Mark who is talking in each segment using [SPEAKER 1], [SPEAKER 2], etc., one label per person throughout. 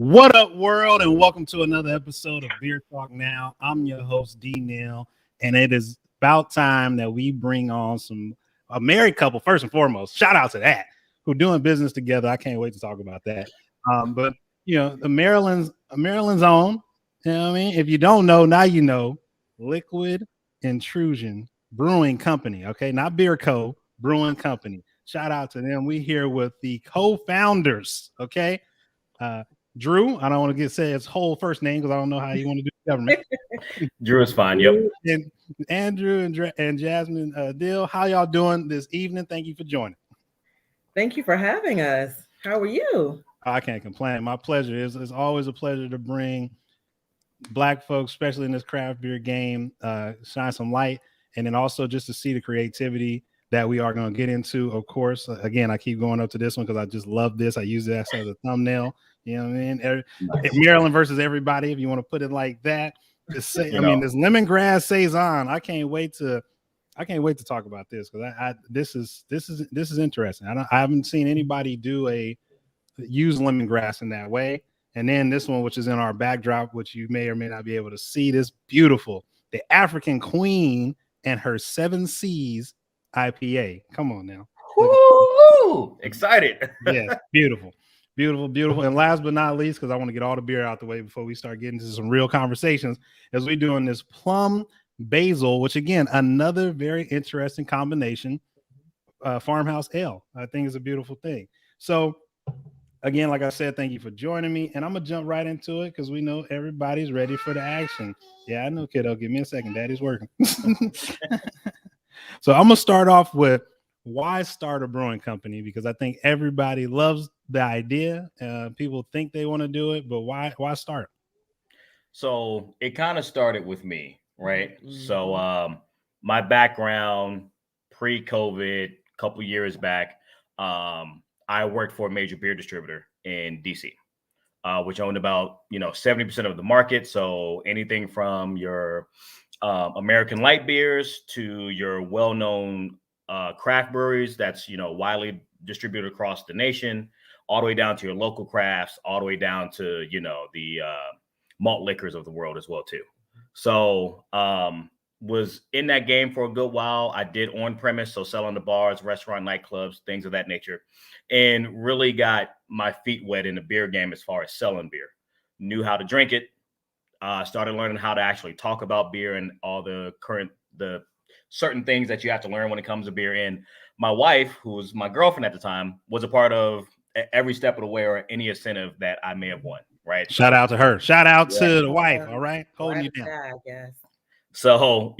[SPEAKER 1] What up, world, and welcome to another episode of Beer Talk Now. I'm your host, D. Neal, and it is about time that we bring on a married couple, first and foremost. Shout out to that, who doing business together. I can't wait to talk about that. But the Maryland's own. You know what I mean? If you don't know, now you know. Liquid Intrusion Brewing Company. Okay, not Beer Co. Brewing Company. Shout out to them. We here with the co-founders. Okay. Drew, I don't want to say his whole first name because I don't know how you want to do government.
[SPEAKER 2] Drew is fine. Yep.
[SPEAKER 1] And Andrew and Jasmine, Dill, how y'all doing this evening? Thank you for joining.
[SPEAKER 3] Thank you for having us. How are you?
[SPEAKER 1] I can't complain. My pleasure. It's always a pleasure to bring Black folks, especially in this craft beer game, shine some light, and then also just to see the creativity that we are going to get into. Of course, again, I keep going up to this one because I just love this. I use this as a thumbnail. You know what I mean? Nice. Maryland versus everybody, if you want to put it like that. This lemongrass saison. I can't wait to talk about this because this is interesting. I haven't seen anybody use lemongrass in that way. And then this one, which is in our backdrop, which you may or may not be able to see, this beautiful, the African Queen and her 7 C's IPA. Come on now.
[SPEAKER 2] Woo! Excited.
[SPEAKER 1] Yes, beautiful. Beautiful, beautiful. And last but not least, because I want to get all the beer out the way before we start getting into some real conversations, as we're doing this plum basil, which again, another very interesting combination, farmhouse ale. I think is a beautiful thing. So again, like I said, thank you for joining me. And I'm going to jump right into it because we know everybody's ready for the action. Yeah, I know, kiddo. Give me a second. Daddy's working. So I'm going to start off with why start a brewing company? Because I think everybody loves the idea. People think they want to do it, but why start?
[SPEAKER 2] So it kind of started with me, right? Mm-hmm. So my background pre-COVID, a couple years back, I worked for a major beer distributor in DC, which owned about 70% of the market. So anything from your American light beers to your well-known craft breweries that's widely distributed across the nation, all the way down to your local crafts, all the way down to the malt liquors of the world as well too. So was in that game for a good while. I did on premise, so selling to bars, restaurant, nightclubs, things of that nature, and really got my feet wet in the beer game as far as selling beer. Knew how to drink it. Started learning how to actually talk about beer and all the certain things that you have to learn when it comes to beer. And my wife, who was my girlfriend at the time, was a part of every step of the way or any incentive that I may have won. Right.
[SPEAKER 1] Shout out to her. Shout out to the wife. All right. Holding you down.
[SPEAKER 3] I guess.
[SPEAKER 2] So,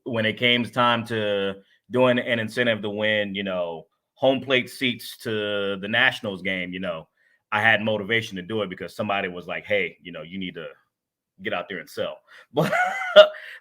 [SPEAKER 2] when it came time to doing an incentive to win, home plate seats to the Nationals game, I had motivation to do it because somebody was like, hey, you need to get out there and sell. But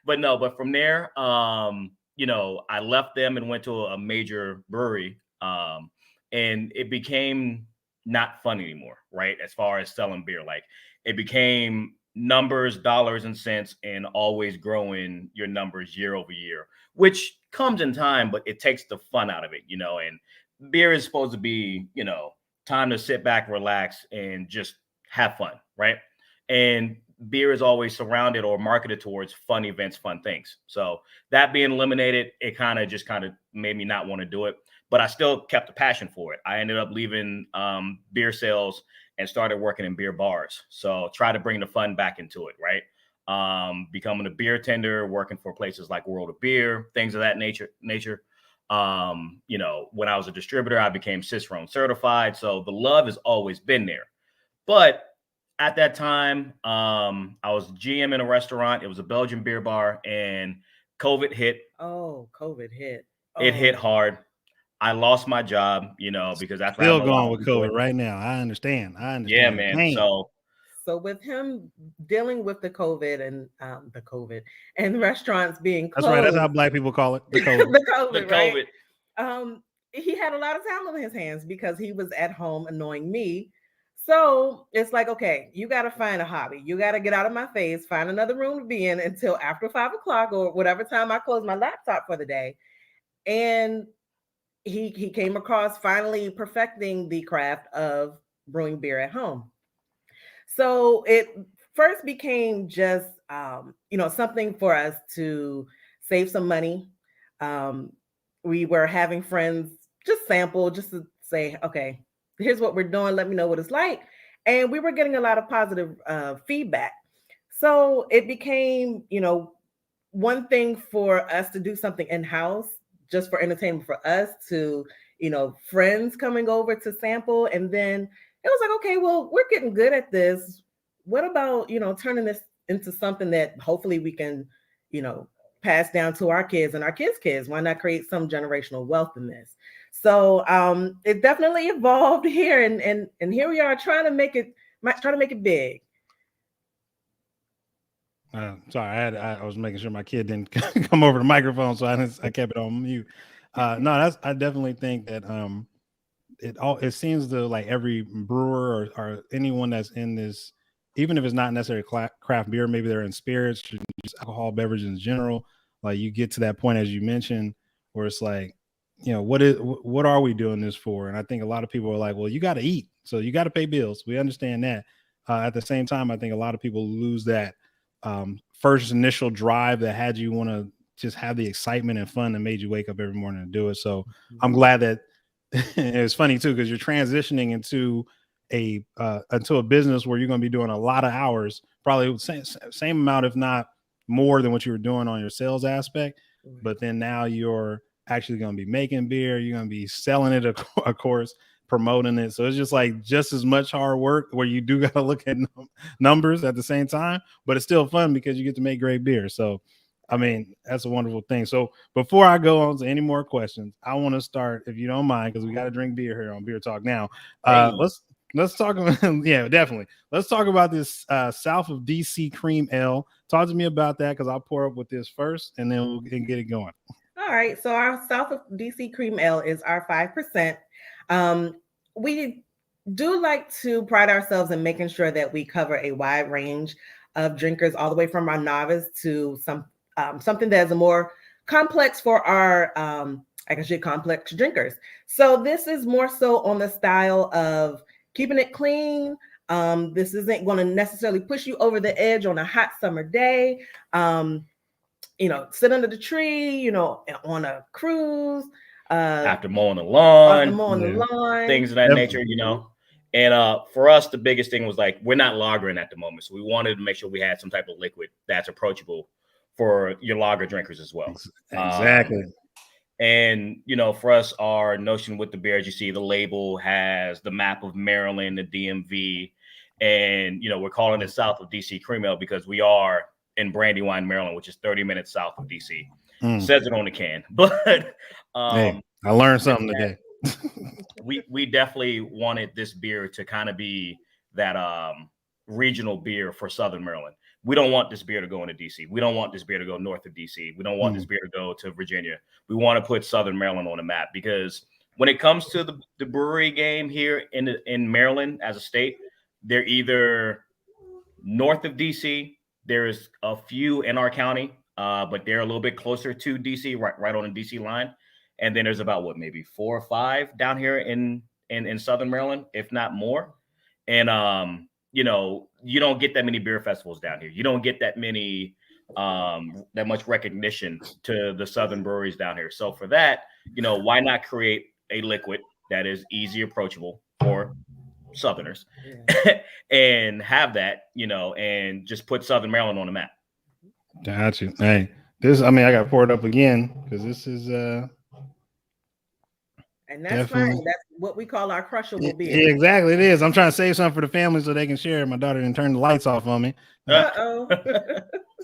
[SPEAKER 2] from there, I left them and went to a major brewery, and it became not fun anymore, right? As far as selling beer, like it became numbers, dollars and cents, and always growing your numbers year over year, which comes in time, but it takes the fun out of it, and beer is supposed to be, time to sit back, relax, and just have fun, right? And beer is always surrounded or marketed towards fun events, fun things. So that being eliminated, it kind of made me not want to do it, but I still kept a passion for it. I ended up leaving beer sales and started working in beer bars. So try to bring the fun back into it, right? Becoming a beer tender, working for places like World of Beer, things of that nature. When I was a distributor, I became Cicerone certified. So the love has always been there. But at that time, I was GM in a restaurant. It was a Belgian beer bar, and COVID hit.
[SPEAKER 3] Oh, COVID hit.
[SPEAKER 2] It hit hard. I lost my job, because that's
[SPEAKER 1] still going with COVID right now. I understand.
[SPEAKER 2] Yeah, man.
[SPEAKER 1] Dang.
[SPEAKER 3] So with him dealing with the COVID and restaurants being closed.
[SPEAKER 1] That's right. That's how Black people call it. The COVID.
[SPEAKER 3] the COVID. Right? He had a lot of time on his hands because he was at home annoying me. So it's like, okay, you got to find a hobby. You got to get out of my face, find another room to be in until after 5 o'clock or whatever time I close my laptop for the day. And he came across finally perfecting the craft of brewing beer at home. So it first became just something for us to save some money. We were having friends just sample, just to say, okay, here's what we're doing. Let me know what it's like. And we were getting a lot of positive feedback. So it became, one thing for us to do something in-house just for entertainment for us to, friends coming over to sample. And then it was like, okay, well, we're getting good at this. What about, turning this into something that hopefully we can, pass down to our kids and our kids' kids? Why not create some generational wealth in this? So it definitely evolved here, and here we are trying to make it big.
[SPEAKER 1] Sorry, I was making sure my kid didn't come over the microphone, so I kept it on mute. No, I definitely think that it seems to like every brewer or anyone that's in this, even if it's not necessarily craft beer, maybe they're in spirits, just alcohol beverage in general. Like you get to that point, as you mentioned, where it's like, what are we doing this for? And I think a lot of people are like, well, you got to eat, so you got to pay bills. We understand that. At the same time, I think a lot of people lose that first initial drive that had you want to just have the excitement and fun that made you wake up every morning and do it. So I'm glad that it's funny too, because you're transitioning into a business where you're going to be doing a lot of hours, probably same amount, if not more than what you were doing on your sales aspect. But then now you're actually going to be making beer. You're going to be selling it, of course, promoting it. So it's just as much hard work where you do got to look at numbers at the same time, but it's still fun because you get to make great beer. So, I mean, that's a wonderful thing. So before I go on to any more questions, I want to start, if you don't mind, because we got to drink beer here on Beer Talk Now. Let's talk about, yeah, definitely. Let's talk about this South of DC Cream Ale. Talk to me about that, because I'll pour up with this first and then we'll get it going.
[SPEAKER 3] All right. So our South of DC Cream Ale is our 5%. We do like to pride ourselves in making sure that we cover a wide range of drinkers, all the way from our novice to something that is a more complex for our, complex drinkers. So this is more so on the style of keeping it clean. This isn't going to necessarily push you over the edge on a hot summer day. Sit under the tree, on a cruise.
[SPEAKER 2] After mowing the lawn, things of that nature, And for us, the biggest thing was like, we're not lagering at the moment. So we wanted to make sure we had some type of liquid that's approachable for your lager drinkers as well.
[SPEAKER 1] Exactly.
[SPEAKER 2] And, for us, our notion with the beer, as you see, the label has the map of Maryland, the DMV. And, we're calling it South of DC Cream Ale because we are in Brandywine, Maryland, which is 30 minutes south of DC. Says it on the can. But
[SPEAKER 1] hey, I learned something today.
[SPEAKER 2] we definitely wanted this beer to kind of be that regional beer for Southern Maryland. We don't want this beer to go into DC. We don't want this beer to go north of DC. We don't want this beer to go to Virginia. We want to put Southern Maryland on the map, because when it comes to the brewery game here in Maryland as a state, they're either north of DC. There's a few in our county, but they're a little bit closer to DC, right on the DC line. And then there's about maybe 4 or 5 down here in Southern Maryland, if not more. And you don't get that many beer festivals down here. You don't get that much recognition to the Southern breweries down here. So for that, why not create a liquid that is easy approachable for Southerners, and have that, and just put Southern Maryland on the map.
[SPEAKER 1] Got you. Hey, I got to pour it up again because this is
[SPEAKER 3] and that's fine. That's what we call our crushable beer.
[SPEAKER 1] Yeah, exactly. It is. I'm trying to save something for the family so they can share. My daughter didn't turn the lights off on me. She got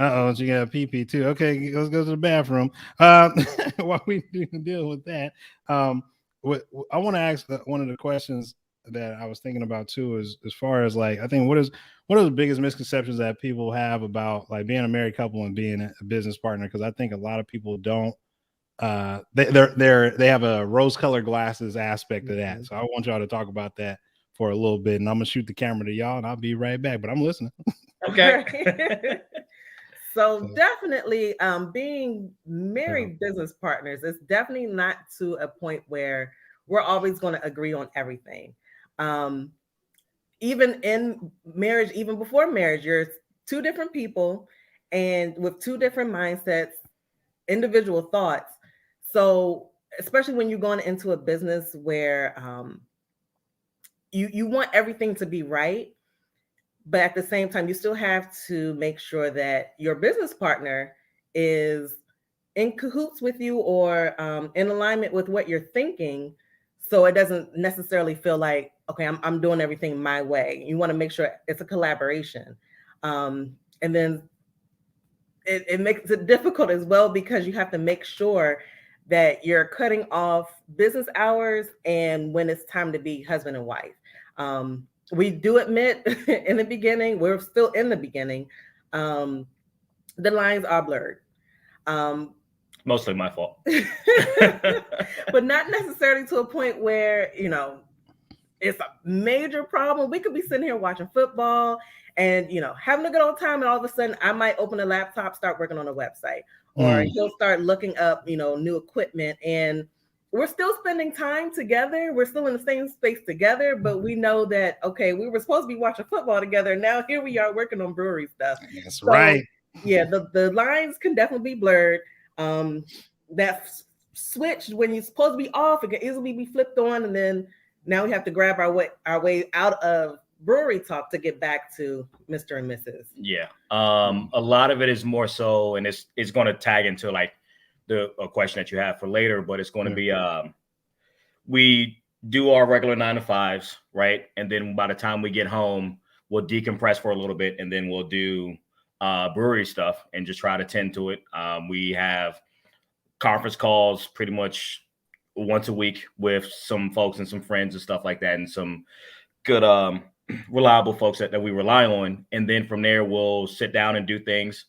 [SPEAKER 1] a pee too. Okay, let's go to the bathroom. While we deal with that, what I want to ask, one of the questions that I was thinking about too is, as far as like, I think what are the biggest misconceptions that people have about like being a married couple and being a business partner? Because I think a lot of people don't. They have a rose-colored glasses aspect of that. So I want y'all to talk about that for a little bit, and I'm gonna shoot the camera to y'all, and I'll be right back. But I'm listening.
[SPEAKER 2] Okay.
[SPEAKER 3] So definitely, being married business partners is definitely not to a point where we're always going to agree on everything. even in marriage, even before marriage, you're two different people and with two different mindsets, individual thoughts. So especially when you're going into a business where you want everything to be right, but at the same time, you still have to make sure that your business partner is in cahoots with you or in alignment with what you're thinking. So it doesn't necessarily feel like, okay, I'm doing everything my way. You want to make sure it's a collaboration. And then it makes it difficult as well because you have to make sure that you're cutting off business hours and when it's time to be husband and wife. We do admit in the beginning, we're still in the beginning, the lines are blurred.
[SPEAKER 2] Mostly my fault.
[SPEAKER 3] But not necessarily to a point where, it's a major problem. We could be sitting here watching football and, having a good old time. And all of a sudden I might open a laptop, start working on a website, or he'll start looking up, new equipment, and we're still spending time together. We're still in the same space together, but we know that, okay, we were supposed to be watching football together. And now here we are working on brewery stuff.
[SPEAKER 1] That's right.
[SPEAKER 3] Yeah. The lines can definitely be blurred. That switch when you're supposed to be off, it can easily be flipped on. And then now we have to grab our way out of brewery talk to get back to Mr. and Mrs.
[SPEAKER 2] Yeah. A lot of it is more so, and it's going to tag into like a question that you have for later, but it's going to be, we do our regular 9 to 5s, right? And then by the time we get home, we'll decompress for a little bit, and then we'll do brewery stuff and just try to tend to it. We have conference calls pretty much once a week with some folks and some friends and stuff like that, and some good reliable folks that we rely on. And then from there we'll sit down and do things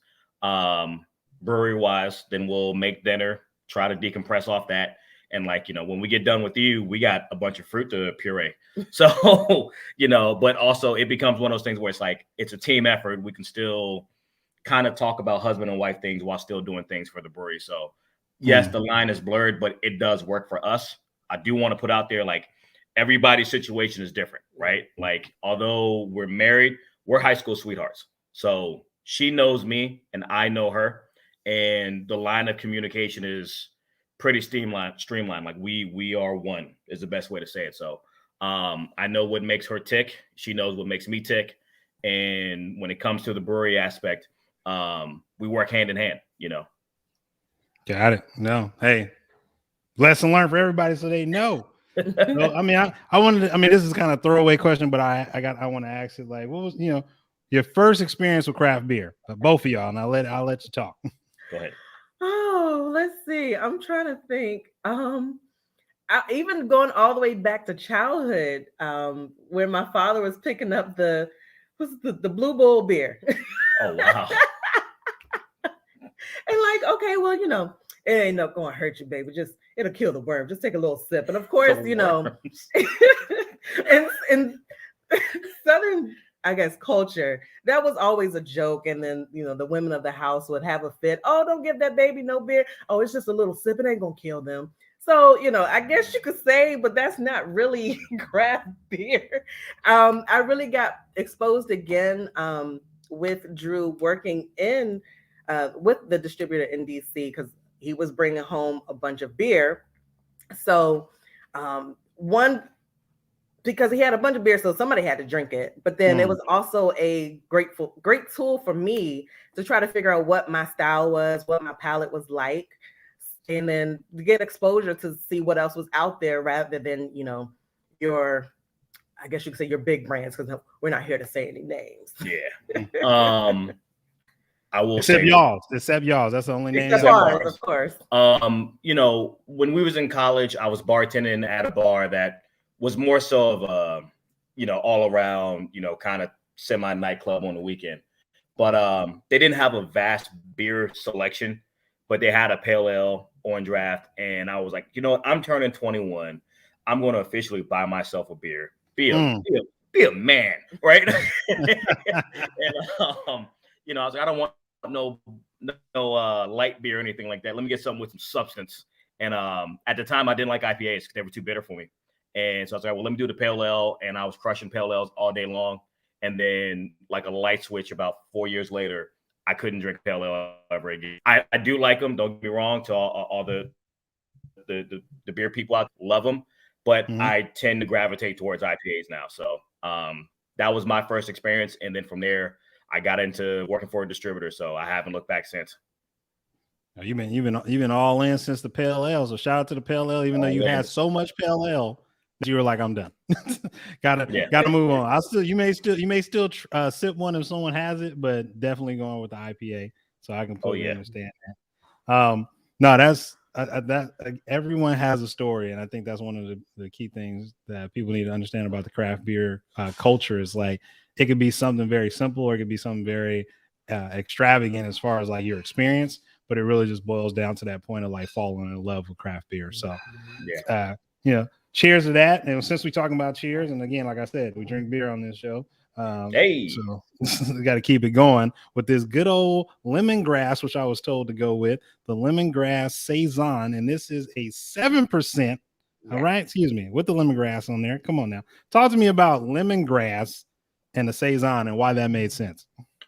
[SPEAKER 2] brewery wise. Then we'll make dinner, try to decompress off that. And when we get done with you, we got a bunch of fruit to puree. So, but also it becomes one of those things where it's like, it's a team effort. We can still kind of talk about husband and wife things while still doing things for the brewery. So yes, the line is blurred, but it does work for us. I do want to put out there, like, everybody's situation is different, right? Like, although we're married, we're high school sweethearts. So she knows me and I know her. And the line of communication is pretty streamlined. Like we are one is the best way to say it. So I know what makes her tick. She knows what makes me tick. And when it comes to the brewery aspect, we work hand in hand,
[SPEAKER 1] Got it. No, hey, lesson learned for everybody, so they know. So, I mean, I wanted to, this is kind of a throwaway question, but I want to ask it, like, what was, your first experience with craft beer? Both of y'all, and I'll let you talk.
[SPEAKER 2] Go ahead.
[SPEAKER 3] Oh, let's see. I'm trying to think. Even going all the way back to childhood, where my father was picking up the Blue Bull beer.
[SPEAKER 2] Oh, wow.
[SPEAKER 3] And like, okay, well, it ain't not going to hurt you, baby. Just, it'll kill the worm. Just take a little sip. And of course, in Southern, I guess, culture, that was always a joke. And then, the women of the house would have a fit. Oh, don't give that baby no beer. Oh, it's just a little sip. It ain't going to kill them. So, I guess you could say, but that's not really craft beer. I really got exposed again with Drew working in with the distributor in DC, because he was bringing home a bunch of beer. So because he had a bunch of beer, so somebody had to drink it. But then it was also a great tool for me to try to figure out what my style was, what my palate was like, and then to get exposure to see what else was out there rather than, your, I guess you could say, your big brands, because we're not here to say any names.
[SPEAKER 2] Yeah. I will
[SPEAKER 1] except
[SPEAKER 2] say
[SPEAKER 1] y'all's. That's the only name.
[SPEAKER 3] Except ours, of course.
[SPEAKER 2] When we was in college, I was bartending at a bar that was more so of a, all around, kind of semi nightclub on the weekend. But they didn't have a vast beer selection, but they had a pale ale, orange draft, and I was like, I'm turning 21. I'm going to officially buy myself a beer. Be a man, right? And I was like, I don't want no light beer or anything like that. Let me get something with some substance. And at the time, I didn't like IPAs because they were too bitter for me. And so I was like, well, let me do the pale ale. And I was crushing pale ales all day long. And then like a light switch about 4 years later, I couldn't drink pale ale ever again. I do like them. Don't get me wrong. To all the beer people out, love them. But I tend to gravitate towards IPAs now. So that was my first experience. And then from there, I got into working for a distributor. So I haven't looked back since.
[SPEAKER 1] You've been all in since the pale ale. So shout out to the pale ale, even though you had so much pale ale that you were like, I'm done. gotta move on. You may still sip one if someone has it, but definitely going with the IPA. So I completely understand that. No, that's everyone has a story, and I think that's one of the key things that people need to understand about the craft beer culture. Is like it could be something very simple, or it could be something very extravagant as far as like your experience, but it really just boils down to that point of like falling in love with craft beer. So, cheers to that. And since we're talking about cheers, and again, like I said, we drink beer on this show. So we got to keep it going with this good old lemongrass, which I was told to go with the lemongrass saison, and this is a 7%. All right, excuse me, with the lemongrass on there. Come on now, talk to me about lemongrass and the saison and why that made sense.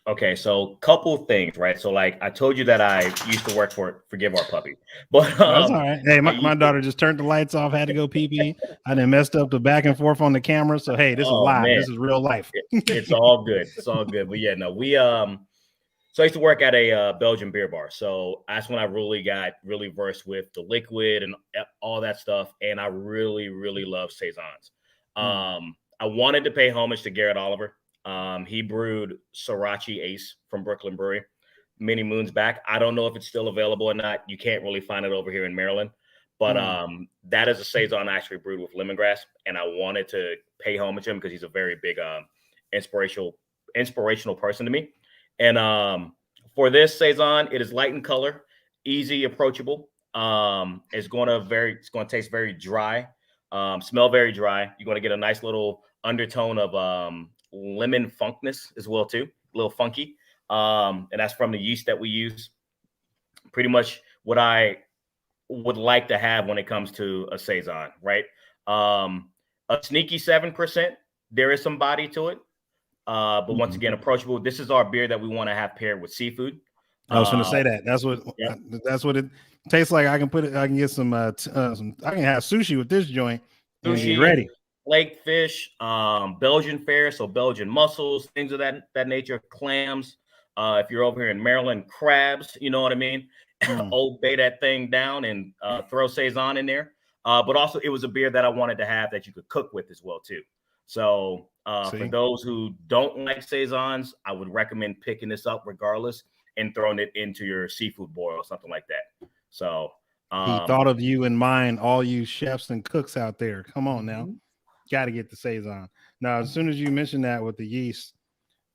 [SPEAKER 2] Okay, so couple things, right? So like I told you that I used to work for Forgive Our Puppy, but
[SPEAKER 1] that's all right. Hey, my daughter just turned the lights off, had to go pee pee. I done messed up the back and forth on the camera. So hey, this is live. Man. This is real life.
[SPEAKER 2] It's all good. It's all good. But yeah, no, so I used to work at a Belgian beer bar. So that's when I really got versed with the liquid and all that stuff. And I really, really love saisons. I wanted to pay homage to Garrett Oliver. He brewed Sriracha Ace from Brooklyn Brewery many moons back. I don't know if it's still available or not. You can't really find it over here in Maryland, but that is a saison actually brewed with lemongrass, and I wanted to pay homage to him because he's a very big inspirational person to me. And for this saison, it is light in color, easy approachable. It's going to taste very dry, smell very dry. You're going to get a nice little undertone of lemon funkness as well too, a little funky, and that's from the yeast that we use. Pretty much what I would like to have when it comes to a saison, right? A sneaky 7%. There is some body to it, but once again, approachable. This is our beer that we want to have paired with seafood.
[SPEAKER 1] I was going to say that. That's what it tastes like. I can get some. I can have sushi with this joint. Sushi ready.
[SPEAKER 2] Lake fish, Belgian fare, so Belgian mussels, things of that nature, clams. If you're over here in Maryland, crabs, you know what I mean? Old Bay that thing down and throw saison in there. But also it was a beer that I wanted to have that you could cook with as well too. So for those who don't like saisons, I would recommend picking this up regardless and throwing it into your seafood boil or something like that. So
[SPEAKER 1] he thought of you in mind, all you chefs and cooks out there. Come on now. Got to get the saison. Now, as soon as you mentioned that with the yeast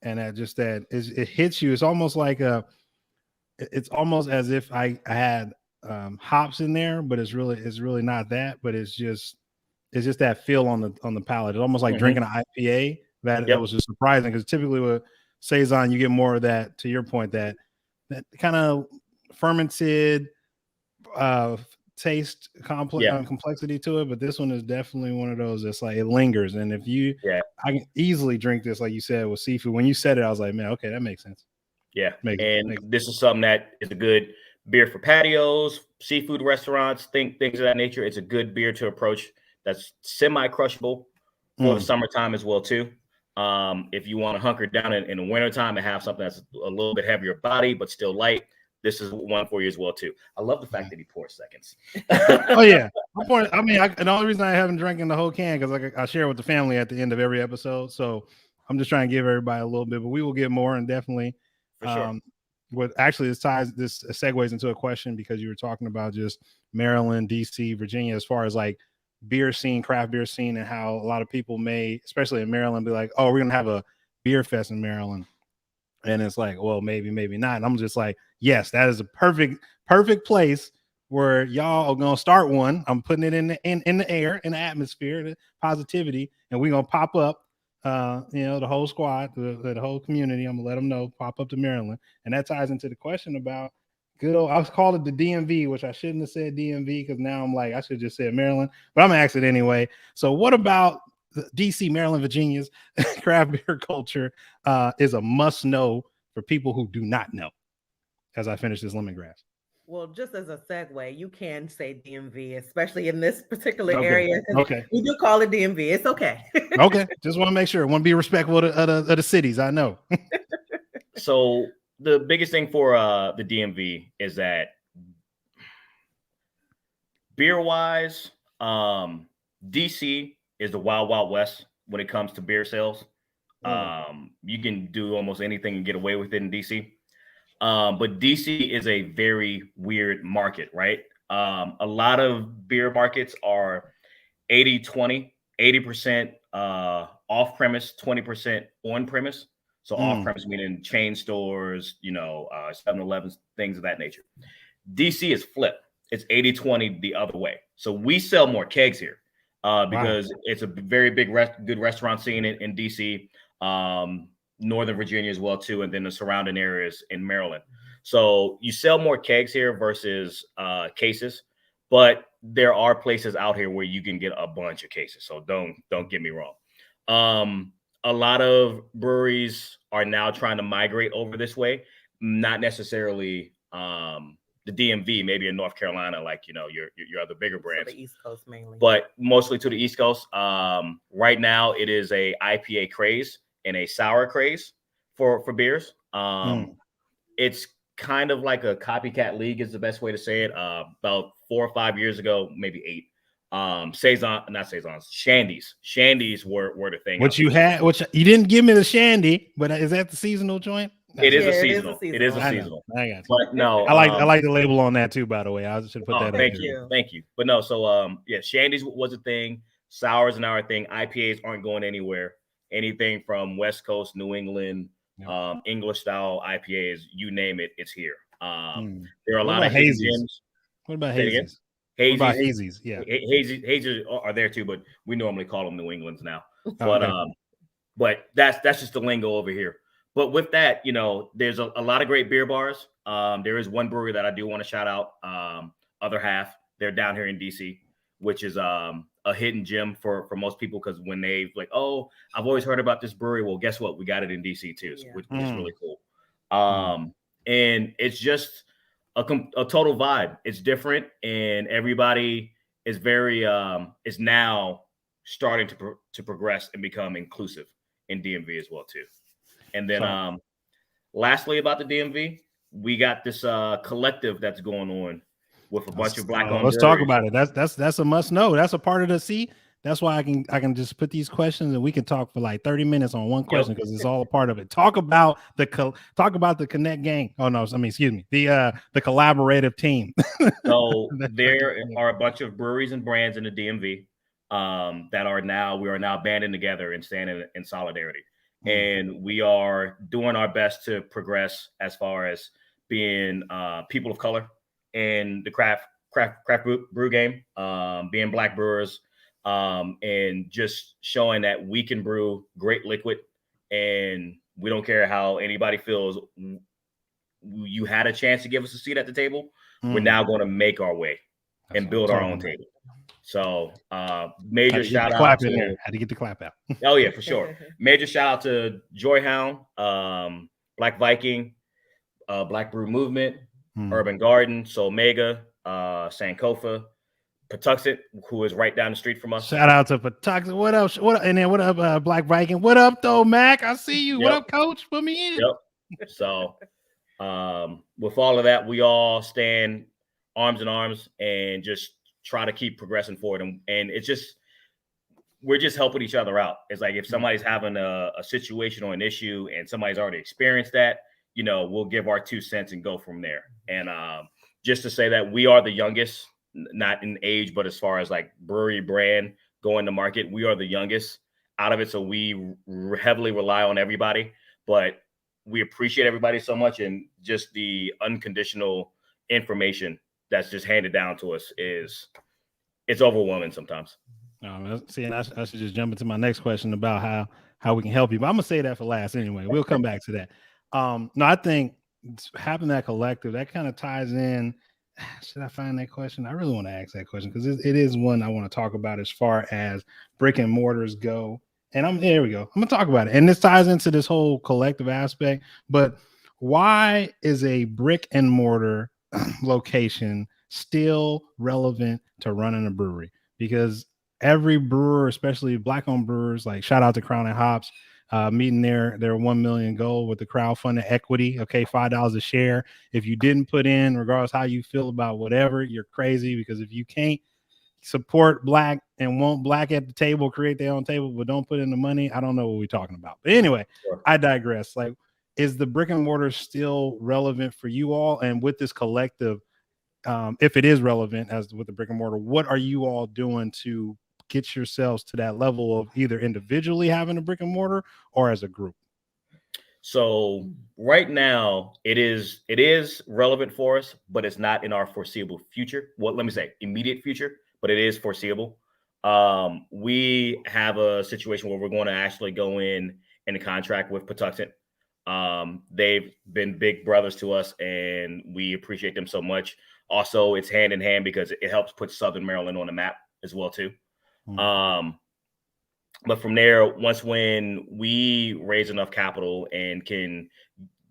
[SPEAKER 1] and it hits you. It's almost like it's almost as if I had hops in there, but it's really not that, but it's just that feel on the palate. It's almost like drinking an IPA. That was just surprising because typically with saison, you get more of that, to your point, that kind of fermented taste complexity to it, but this one is definitely one of those that's like it lingers. And if I can easily drink this, like you said, with seafood. When you said it, I was like, man, okay, that makes sense.
[SPEAKER 2] This is something that is a good beer for patios, seafood restaurants, things of that nature. It's a good beer to approach that's semi-crushable for the summertime as well too. If you want to hunker down in the wintertime and have something that's a little bit heavier body but still light, this is one for you as well too. I love the fact that he pours seconds.
[SPEAKER 1] Oh yeah, and the only reason I haven't drank in the whole can because I share with the family at the end of every episode. So I'm just trying to give everybody a little bit, but we will get more and definitely. For sure. What actually this segues into a question because you were talking about just Maryland, DC, Virginia, as far as like beer scene, craft beer scene, and how a lot of people may, especially in Maryland, be like, "Oh, we're gonna have a beer fest in Maryland." And it's like, well, maybe not. And I'm just like, yes, that is a perfect place where y'all are gonna start one. I'm putting it in the air, in the atmosphere, the positivity, and we're gonna pop up. The whole squad, the whole community. I'm gonna let them know, pop up to Maryland, and that ties into the question about Good old, I was called it the DMV, which I shouldn't have said DMV because now I'm like, I should have just said Maryland, but I'm gonna ask it anyway. So, what about the DC, Maryland, Virginia's craft beer culture is a must know for people who do not know? As I finish this lemongrass.
[SPEAKER 3] Well, just as a segue, you can say DMV, especially in this particular
[SPEAKER 1] Okay.
[SPEAKER 3] area.
[SPEAKER 1] Okay.
[SPEAKER 3] We do call it DMV. It's okay.
[SPEAKER 1] Okay. Just want to make sure. Want to be respectful of the cities. I know.
[SPEAKER 2] So the biggest thing for the DMV is that beer wise, DC is the wild, wild west when it comes to beer sales. You can do almost anything and get away with it in DC. But DC is a very weird market, right? A lot of beer markets are 80-20, 80% off premise, 20% on premise. So off premise meaning chain stores, 7-Elevens, things of that nature. DC is flipped. It's 80-20 the other way. So we sell more kegs here because it's a very big, good restaurant scene in DC, Northern Virginia as well too, and then the surrounding areas in Maryland. So you sell more kegs here versus cases, but there are places out here where you can get a bunch of cases. So don't get me wrong. A lot of breweries are now trying to migrate over this way, not necessarily the DMV, maybe in North Carolina, like your other bigger brands.
[SPEAKER 3] The East Coast mainly,
[SPEAKER 2] but mostly to the East Coast. Right now, it is a IPA craze and a sour craze for beers. It's kind of like a copycat league is the best way to say it. About 4 or 5 years ago, maybe 8. Shandies were the thing.
[SPEAKER 1] Which you didn't give me the shandy, but is that the seasonal joint?
[SPEAKER 2] It is a seasonal. It is a seasonal.
[SPEAKER 1] I got you.
[SPEAKER 2] But no,
[SPEAKER 1] I like the label on that too, by the way. I should put that
[SPEAKER 2] thank
[SPEAKER 1] in.
[SPEAKER 2] Thank you. But no, so Shandies was a thing. Sours and our thing. IPAs aren't going anywhere. Anything from West Coast, New England, English style IPAs, you name it, it's here. There are a lot of hazies.
[SPEAKER 1] What about hazies?
[SPEAKER 2] Hazies.
[SPEAKER 1] What about hazies? Yeah,
[SPEAKER 2] hazies are there too, but we normally call them New Englands now. But that's just the lingo over here. But with that, there's a lot of great beer bars. There is one brewery that I do want to shout out. Other Half, they're down here in DC, which is a hidden gem for most people because when they like, oh, I've always heard about this brewery. Well, guess what? We got it in DC too, which is really cool. And it's just a total vibe. It's different, and everybody is very is now starting to progress and become inclusive in DMV as well too. And then lastly about the DMV, we got this collective that's going on with a bunch of Black-owned
[SPEAKER 1] let's
[SPEAKER 2] breweries.
[SPEAKER 1] talk about it. That's a must know. That's a part of the see. That's why I can just put these questions and we can talk for like 30 minutes on one question because it's all a part of it. Talk about the Connect gang. Oh no, excuse me. The collaborative team.
[SPEAKER 2] So there are a bunch of breweries and brands in the DMV that we are now banding together and standing in solidarity. And we are doing our best to progress as far as being people of color in the craft brew game, being Black brewers, and just showing that we can brew great liquid, and we don't care how anybody feels. You had a chance to give us a seat at the table. We're now going to make our way and build our own table. So major shout out to
[SPEAKER 1] had to get the clap out.
[SPEAKER 2] Oh yeah, for sure. Major shout out to Joyhound, Black Viking, Black Brew Movement, Urban Garden, Soul Mega, Sankofa, Patuxent, who is right down the street from us.
[SPEAKER 1] Shout out to Patuxent. What up? And then what up, Black Viking? What up, though, Mac? I see you. What up, Coach? Put me in.
[SPEAKER 2] Yep. So with all of that, we all stand arms in arms and just try to keep progressing forward. And it's just, we're just helping each other out. It's like if somebody's having a situation or an issue and somebody's already experienced that, we'll give our 2 cents and go from there. And just to say that we are the youngest, not in age, but as far as like brewery brand going to market, we are the youngest out of it. So we heavily rely on everybody, but we appreciate everybody so much. And just the unconditional information that's just handed down to us it's overwhelming sometimes.
[SPEAKER 1] See, and I should just jump into my next question about how we can help you, but I'm gonna say that for last anyway. We'll come back to that. No, I think having that collective, that kind of ties in. Should I find that question? I really want to ask that question because it is one I want to talk about as far as brick and mortars go. And there we go. I'm gonna talk about it. And this ties into this whole collective aspect. But why is a brick and mortar location still relevant to running a brewery? Because every brewer, especially black-owned brewers, like shout out to Crown and Hops, meeting their 1 million goal with the crowdfunded equity. Okay, $5 a share. If you didn't put in, regardless how you feel about whatever, you're crazy, because if you can't support black and want black at the table, create their own table, but don't put in the money, I don't know what we're talking about. But anyway, I digress. Like, is the brick and mortar still relevant for you all? And with this collective, if it is relevant as with the brick and mortar, what are you all doing to get yourselves to that level of either individually having a brick and mortar or as a group?
[SPEAKER 2] So right now it is relevant for us, but it's not in our foreseeable future. Well, let me say immediate future, but it is foreseeable. We have a situation where we're going to actually go in a contract with Patuxent. They've been big brothers to us and we appreciate them so much. Also, it's hand in hand because it helps put Southern Maryland on the map as well too. But from there, when we raise enough capital and can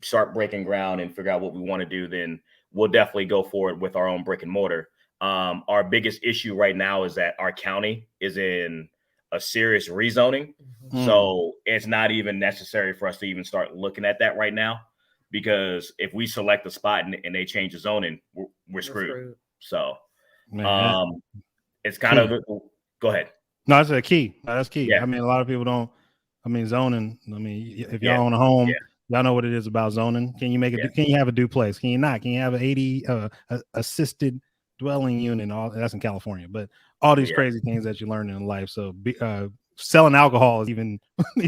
[SPEAKER 2] start breaking ground and figure out what we want to do, then we'll definitely go forward with our own brick and mortar. Our biggest issue right now is that our county is in a serious rezoning. So it's not even necessary for us to even start looking at that right now, because if we select a spot and they change the zoning, we're screwed. So it's kind of, go ahead.
[SPEAKER 1] No, that's a key. That's key.
[SPEAKER 2] Yeah.
[SPEAKER 1] I mean, a lot of people don't. I mean, zoning. I mean, if y'all own a home, y'all know what it is about zoning. Can you make it? Can you have a duplex? Can you not? Can you have an 80 assisted dwelling unit? All that's in California, but all these crazy things that you learn in life. So selling alcohol is even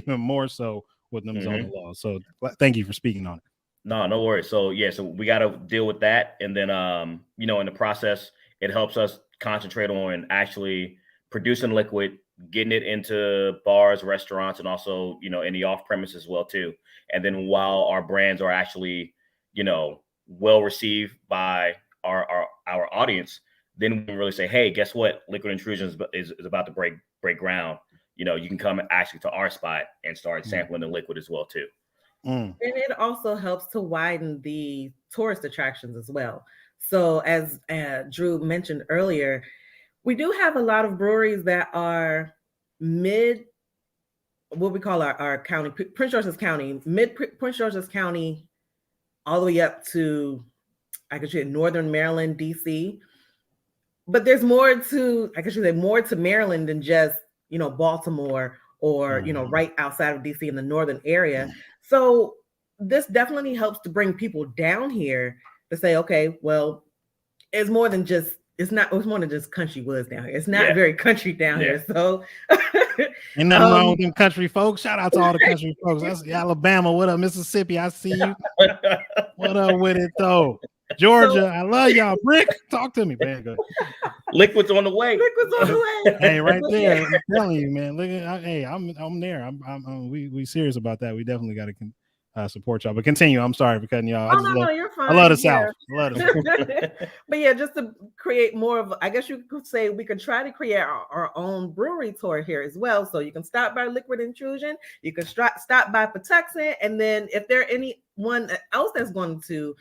[SPEAKER 1] more so with them zoning laws. So thank you for speaking on it.
[SPEAKER 2] No worries. So so we got to deal with that, and then in the process, it helps us concentrate on actually producing liquid, getting it into bars, restaurants, and also, in the off premise as well too. And then while our brands are actually, well received by our audience, then we can really say, hey, guess what? Liquid Intrusion is about to break ground. You can come actually to our spot and start sampling the liquid as well too.
[SPEAKER 3] And it also helps to widen the tourist attractions as well. So as Drew mentioned earlier, we do have a lot of breweries that are what we call our county, Prince George's County, Prince George's County, all the way up to, I could say, Northern Maryland, DC. But there's more to Maryland than just, Baltimore or, right outside of DC in the northern area. So this definitely helps to bring people down here to say, okay, well, it's more than just country woods down here. It's not very country down here. So
[SPEAKER 1] ain't nothing wrong with them country folks. Shout out to all the country folks. That's Alabama. What up, Mississippi? I see you. What up with it though? Georgia, I love y'all. Brick, talk to me, man. Go.
[SPEAKER 2] Liquid's on the way.
[SPEAKER 3] Liquid's on the way.
[SPEAKER 1] Hey, right there. I'm telling you, man. Look at, hey, I'm there. We serious about that. We definitely got to support y'all. But continue. I'm sorry for cutting y'all.
[SPEAKER 3] No, you're fine.
[SPEAKER 1] I love the South. I love the
[SPEAKER 3] South. But yeah, just to create more of, I guess you could say we could try to create our own brewery tour here as well. So you can stop by Liquid Intrusion, you can stop by Patuxent, and then if there anyone else that's going to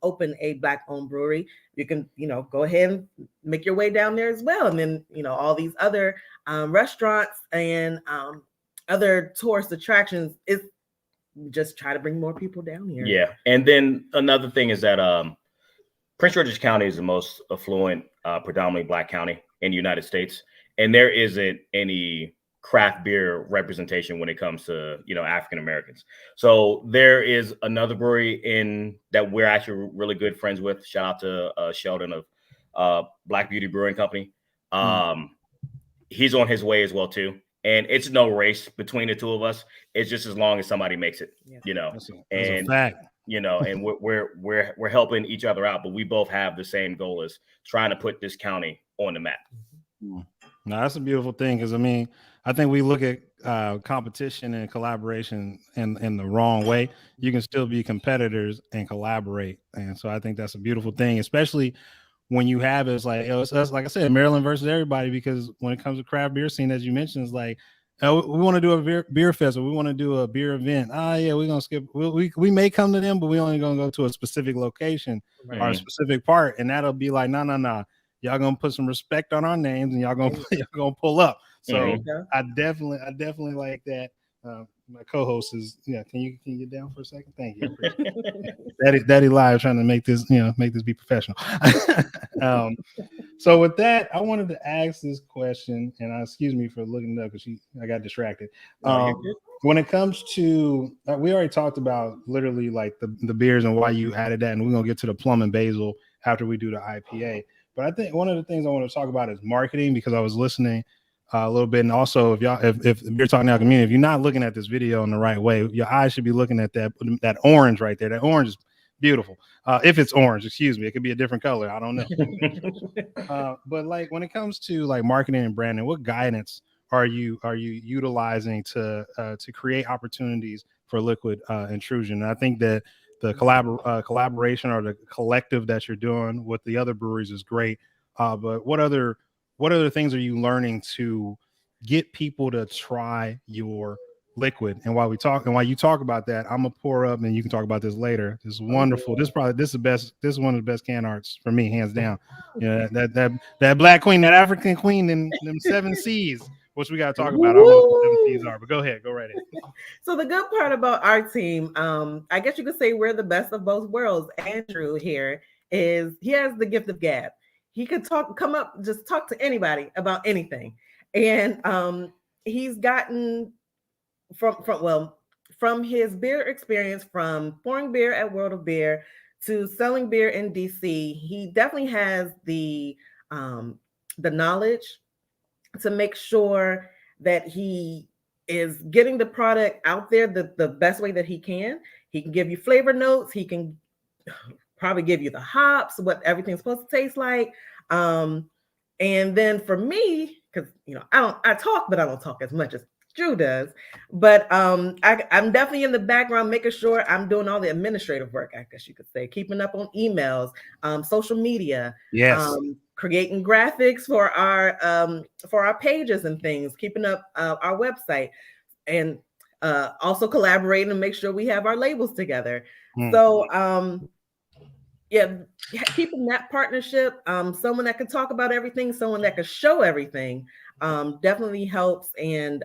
[SPEAKER 3] open a Black-owned brewery, you can, go ahead and make your way down there as well. And then, all these other restaurants and other tourist attractions is just try to bring more people down here.
[SPEAKER 2] Yeah. And then another thing is that Prince George's County is the most affluent, predominantly Black county in the United States. And there isn't any craft beer representation when it comes to, African Americans. So there is another brewery that we're actually really good friends with. Shout out to Sheldon of Black Beauty Brewing Company. He's on his way as well too. And it's no race between the two of us. It's just as long as somebody makes it,
[SPEAKER 1] That's a fact.
[SPEAKER 2] And we're helping each other out, but we both have the same goal as trying to put this county on the map.
[SPEAKER 1] No, that's a beautiful thing. Cause I mean, I think we look at competition and collaboration in the wrong way, you can still be competitors and collaborate. And so I think that's a beautiful thing, especially when you have it's like, it's us, like I said, Maryland versus everybody, because when it comes to craft beer scene, as you mentioned, it's like, oh, we want to do a beer festival, we want to do a beer event. Yeah, we're gonna skip. We may come to them, but we only gonna go to a specific location or a specific part, and that'll be like, no. Y'all gonna put some respect on our names, and y'all gonna pull up. So I definitely like that. My co-host is Can you get down for a second? Thank you. Daddy live trying to make this be professional. So with that, I wanted to ask this question, and excuse me for looking it up because I got distracted. When it comes to, we already talked about literally like the beers and why you added that, and we're gonna get to the plum and basil after we do the IPA. But I think one of the things I want to talk about is marketing, because I was listening a little bit, and also if Beer Talk Now community, if you're not looking at this video in the right way, your eyes should be looking at that orange right there. That orange is beautiful. If it's orange, excuse me, it could be a different color. I don't know. But like when it comes to like marketing and branding, what guidance are you utilizing to create opportunities for Liquid Intrusion? And I think that the collaboration or the collective that you're doing with the other breweries is great. But what other things are you learning to get people to try your liquid? And while you talk about that, I'm gonna pour up, and you can talk about this later. This is wonderful. This is the best. This is one of the best can arts for me, hands down. That Black Queen, that African Queen, and them 7 C's, which we got to talk about. I don't know what the 7 C's are, but go ahead, go right in.
[SPEAKER 3] So the good part about our team, I guess you could say we're the best of both worlds. Andrew here he has the gift of gab. He could come up, just talk to anybody about anything, and he's gotten from his beer experience, from pouring beer at World of Beer to selling beer in DC. He definitely has the knowledge to make sure that he is getting the product out there the best way that he can. He can give you flavor notes. He can probably give you the hops, what everything's supposed to taste like. And then for me, because I talk, but I don't talk as much as Drew does. But I'm definitely in the background making sure I'm doing all the administrative work, I guess you could say, keeping up on emails, social media, creating graphics for our pages and things, keeping up our website, and also collaborating to make sure we have our labels together. So keeping that partnership, someone that can talk about everything, someone that can show everything, definitely helps, and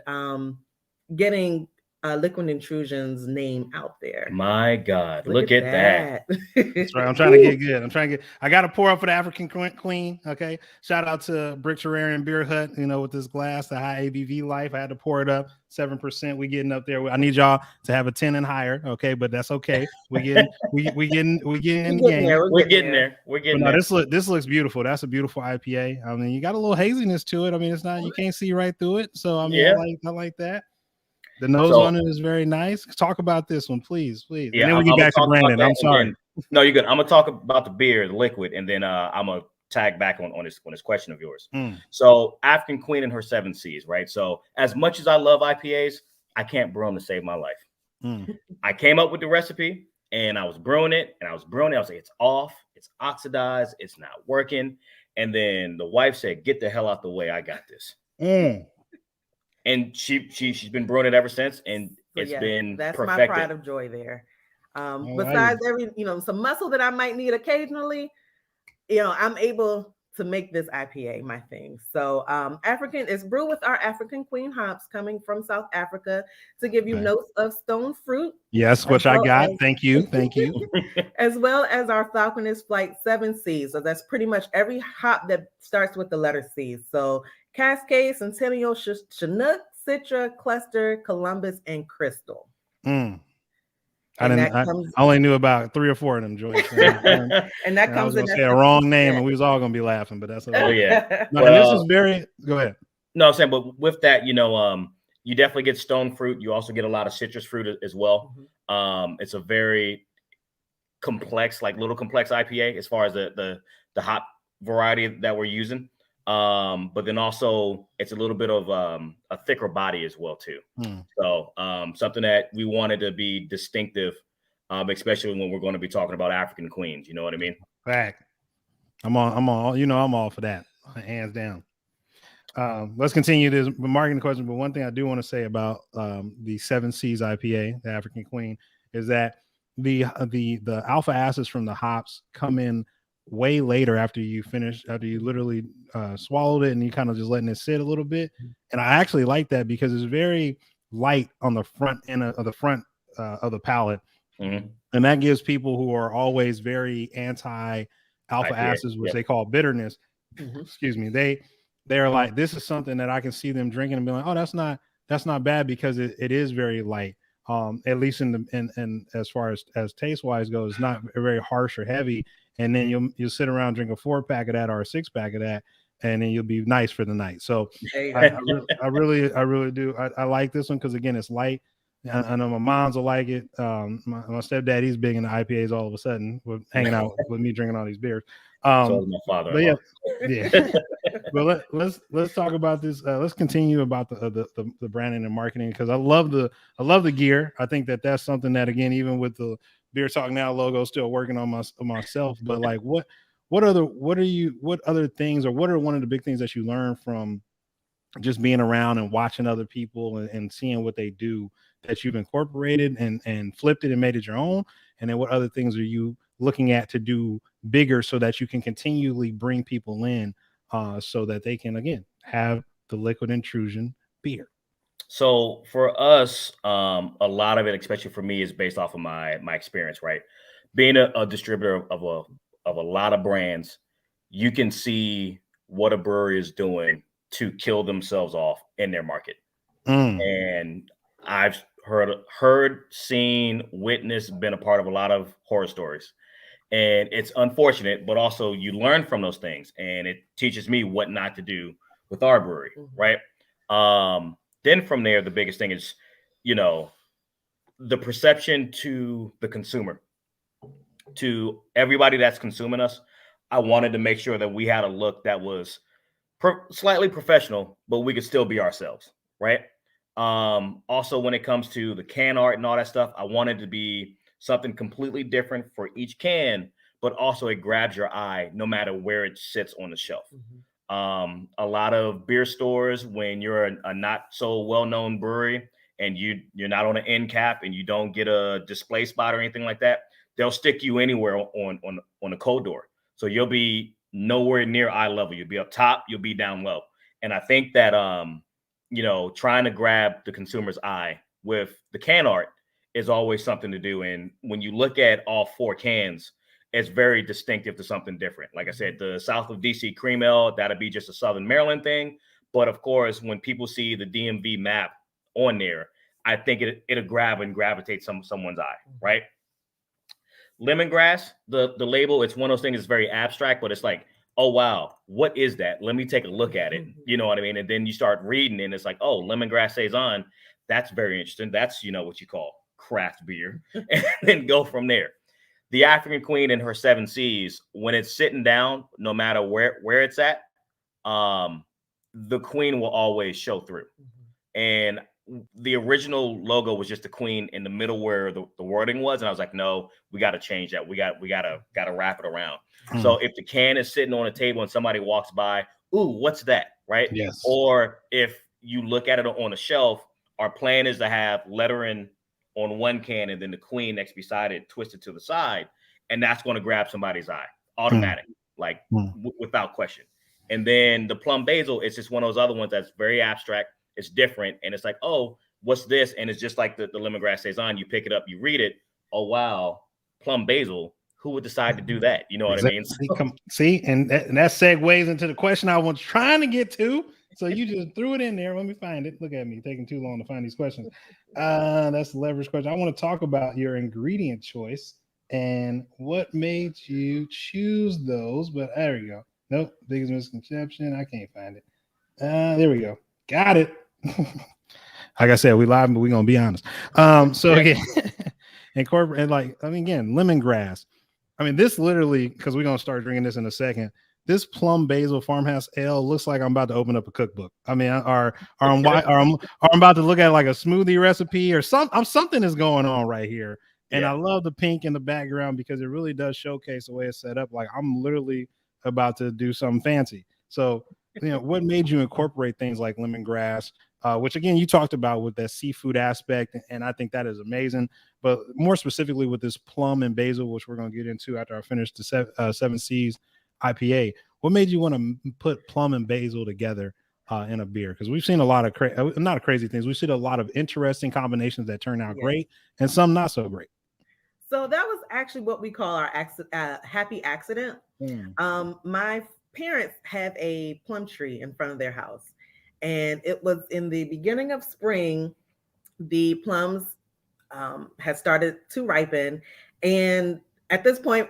[SPEAKER 3] getting Liquid Intrusion's name out there.
[SPEAKER 2] My God, look at that.
[SPEAKER 1] That's right. I'm trying to get good. I got to pour up for the African Queen. Okay. Shout out to Brick Terrarium Beer Hut, with this glass, the high ABV Life. I had to pour it up 7%. We getting up there. I need y'all to have a 10 and higher. Okay. But that's okay. We getting in the game.
[SPEAKER 2] We're getting there.
[SPEAKER 1] This looks beautiful. That's a beautiful IPA. I mean, you got a little haziness to it. I mean, it's not, you can't see right through it. So I mean, I like that. The nose on it is very nice. Talk about this one, please.
[SPEAKER 2] Yeah,
[SPEAKER 1] and then we get back to Brandon. I'm sorry.
[SPEAKER 2] No, you're good. I'm gonna talk about the beer, the liquid, and then I'm gonna tag back on this question of yours. So African Queen and her 7 C's, right? So as much as I love IPAs, I can't brew them to save my life. I came up with the recipe, and I was brewing it. I was like, it's off, it's oxidized, it's not working. And then the wife said, "Get the hell out the way, I got this." And she's been brewing it ever since, and it's been
[SPEAKER 3] that's
[SPEAKER 2] perfected.
[SPEAKER 3] My pride of joy there. Besides every some muscle that I might need occasionally, I'm able to make this IPA my thing. So African is brewed with our African Queen hops coming from South Africa to give you notes of stone fruit.
[SPEAKER 1] Yes, which I got. Thank you.
[SPEAKER 3] As well as our Falconess Flight 7 C's. So that's pretty much every hop that starts with the letter C. So Cascade, Centennial, Chinook, Citra, Cluster, Columbus, and Crystal.
[SPEAKER 1] I only knew about 3 or 4 of them, Joyce.
[SPEAKER 3] And that comes in
[SPEAKER 1] a wrong name, and we was all gonna be laughing, but that's okay.
[SPEAKER 2] Oh yeah.
[SPEAKER 1] This is very. Go ahead.
[SPEAKER 2] No, I'm saying, but with that, you definitely get stone fruit. You also get a lot of citrus fruit as well. It's a very complex IPA as far as the hop variety that we're using. But then also it's a little bit of a thicker body as well too. So something that we wanted to be distinctive, especially when we're going to be talking about African queens. You know what I mean?
[SPEAKER 1] Fact. I'm all. You know, I'm all for that, hands down. Let's continue this marketing question. But one thing I do want to say about the 7 Seas IPA, the African Queen, is that the alpha acids from the hops come in way later after you literally swallowed it and you kind of just letting it sit a little bit. And I actually like that because it's very light on the front end of the palate. And that gives people who are always very anti alpha acids, which they call bitterness. Excuse me. They're like, this is something that I can see them drinking and be like, oh, that's not bad because it is very light. At least in as far as taste wise goes, it's not very harsh or heavy. And then you'll sit around, drink a 4-pack of that or a 6-pack of that, and then you'll be nice for the night. So I really do. I like this one because again, it's light. I know my moms will like it. My stepdad, he's big into IPAs all of a sudden, with hanging out with me drinking all these beers.
[SPEAKER 2] So my father.
[SPEAKER 1] But yeah. But let's talk about this. Let's continue about the branding and marketing because I love the gear. I think that's something that again, even with the Beer Talk Now logo, still working on myself. But like, what other things, or what are one of the big things that you learn from just being around and watching other people and seeing what they do that you've incorporated and flipped it and made it your own? And then what other things are you looking at to do bigger so that you can continually bring people in so that they can, again, have the Liquid Intrusion beer?
[SPEAKER 2] So for us, a lot of it, especially for me, is based off of my experience, right? Being a distributor of a lot of brands, you can see what a brewery is doing to kill themselves off in their market. And I've heard, seen, witnessed, been a part of a lot of horror stories. And it's unfortunate, but also you learn from those things, and it teaches me what not to do with our brewery, right? Then from there, the biggest thing is, the perception to the consumer, to everybody that's consuming us. I wanted to make sure that we had a look that was slightly professional, but we could still be ourselves, right? Also, when it comes to the can art and all that stuff, I wanted to be something completely different for each can, but also it grabs your eye no matter where it sits on the shelf. A lot of beer stores, when you're a not so well-known brewery and you're not on an end cap and you don't get a display spot or anything like that, they'll stick you anywhere on a cold door. So you'll be nowhere near eye level. You'll be up top, you'll be down low. And I think that, trying to grab the consumer's eye with the can art is always something to do. And when you look at all 4 cans, it's very distinctive to something different. Like I said, the South of DC Cream Ale, that'll be just a Southern Maryland thing. But of course, when people see the DMV map on there, I think it'll grab and gravitate someone's eye, right? Lemongrass, the label, it's one of those things that's very abstract, but it's like, oh, wow, what is that? Let me take a look at it. You know what I mean? And then you start reading and it's like, oh, lemongrass saison. That's very interesting. That's, what you call craft beer. And then go from there. The African Queen and her 7 Seas, when it's sitting down, no matter where it's at, the queen will always show through. And the original logo was just the queen in the middle where the wording was. And I was like, no, we got to change that. We got to wrap it around. So if the can is sitting on a table and somebody walks by, ooh, what's that? Right.
[SPEAKER 1] Yes.
[SPEAKER 2] Or if you look at it on a shelf, our plan is to have lettering on one can and then the queen next beside it twisted to the side. And that's going to grab somebody's eye automatic, without question. And then the plum basil, it's just one of those other ones that's very abstract. It's different. And it's like, oh, what's this? And it's just like the lemongrass saison. You pick it up, you read it. Oh, wow. Plum basil. Who would decide to do that? You know what I mean?
[SPEAKER 1] See, and that segues into the question I was trying to get to. So you just threw it in there. Let me find it. Look at me taking too long to find these questions. That's the leverage question. I want to talk about your ingredient choice and what made you choose those. But there we go. Nope. Biggest misconception. I can't find it. There we go. Got it. Like I said, we live, but we're going to be honest. So again, incorporate, again, lemongrass. I mean, this literally, because we're going to start drinking this in a second. this plum basil farmhouse ale looks like I'm about to open up a cookbook. I mean, or I'm about to look at like a smoothie recipe or something is going on right here. And I love the pink in the background because it really does showcase the way it's set up. Like I'm literally about to do something fancy. So, what made you incorporate things like lemongrass, which again, you talked about with that seafood aspect. And I think that is amazing. But more specifically with this plum and basil, which we're going to get into after I finish the 7 C's IPA, what made you want to put plum and basil together in a beer? Because we've seen a lot of not crazy things. We've seen a lot of interesting combinations that turn out great and some not so great.
[SPEAKER 3] So that was actually what we call our happy accident. My parents have a plum tree in front of their house, and it was in the beginning of spring. The plums had started to ripen, and at this point,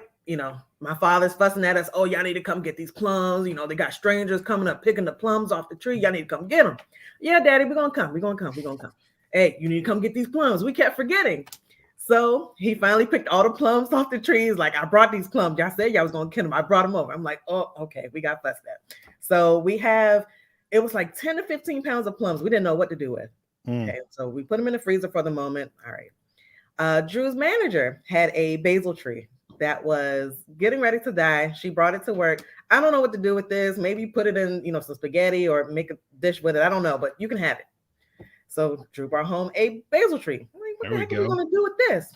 [SPEAKER 3] my father's fussing at us. Oh, y'all need to come get these plums. They got strangers coming up picking the plums off the tree. Y'all need to come get them. Yeah, Daddy, we're gonna come. We're gonna come. Hey, you need to come get these plums. We kept forgetting. So he finally picked all the plums off the trees. Like, I brought these plums. Y'all said y'all was gonna kill them. I brought them over. I'm like, oh, okay, we got fussed at. So it was like 10 to 15 pounds of plums. We didn't know what to do with. Okay, so we put them in the freezer for the moment. All right. Drew's manager had a basil tree that was getting ready to die. She brought it to work. I don't know what to do with this. Maybe put it in, some spaghetti or make a dish with it. I don't know, but you can have it. So Drew brought home a basil tree. I'm like, what the heck are we going to do with this?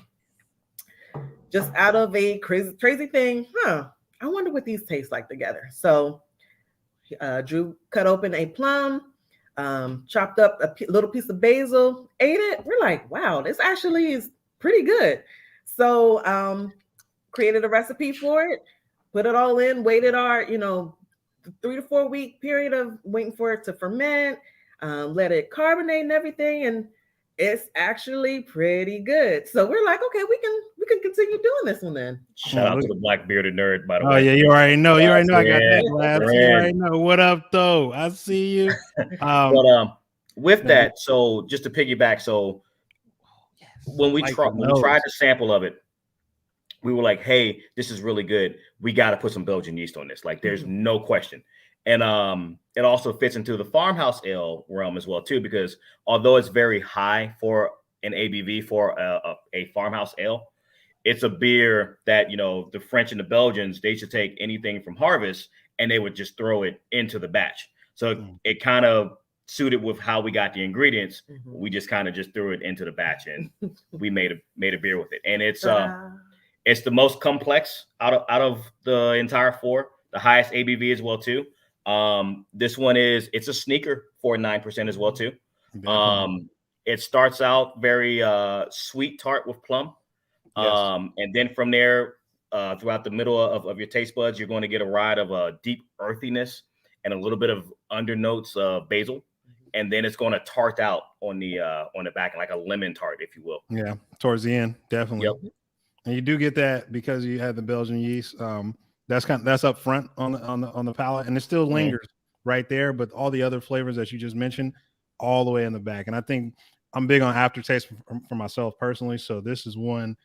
[SPEAKER 3] Just out of a crazy thing. I wonder what these taste like together. So Drew cut open a plum, chopped up a little piece of basil, ate it. We're like, wow, this actually is pretty good. So created a recipe for it, put it all in, waited our, 3 to 4 week period of waiting for it to ferment, let it carbonate and everything. And it's actually pretty good. So we're like, okay, we can continue doing this one then.
[SPEAKER 2] Shout out to the black bearded nerd, by the way.
[SPEAKER 1] Oh yeah, you already know. I got that glass. You already know. What up, though? I see you.
[SPEAKER 2] But with that, so just to piggyback, so when we tried the sample of it, we were like, hey, this is really good. We got to put some Belgian yeast on this. Like, there's no question. And it also fits into the farmhouse ale realm as well, too, because although it's very high for an ABV for a farmhouse ale, it's a beer that, the French and the Belgians, they should take anything from harvest and they would just throw it into the batch. So it kind of suited with how we got the ingredients. We just kind of just threw it into the batch and we made a beer with it. And it's the most complex out of the entire 4, the highest ABV as well, too. This one it's a sneaker for 9% as well, too. It starts out very sweet tart with plum. And then from there, throughout the middle of your taste buds, you're going to get a ride of a deep earthiness and a little bit of undernotes of basil. And then it's going to tart out on the back, like a lemon tart, if you will.
[SPEAKER 1] Yeah, towards the end, definitely. Yep. And you do get that because you had the Belgian yeast. That's up front on the palate, and it still lingers right there. But all the other flavors that you just mentioned, all the way in the back. And I think I'm big on aftertaste for myself personally. So this is one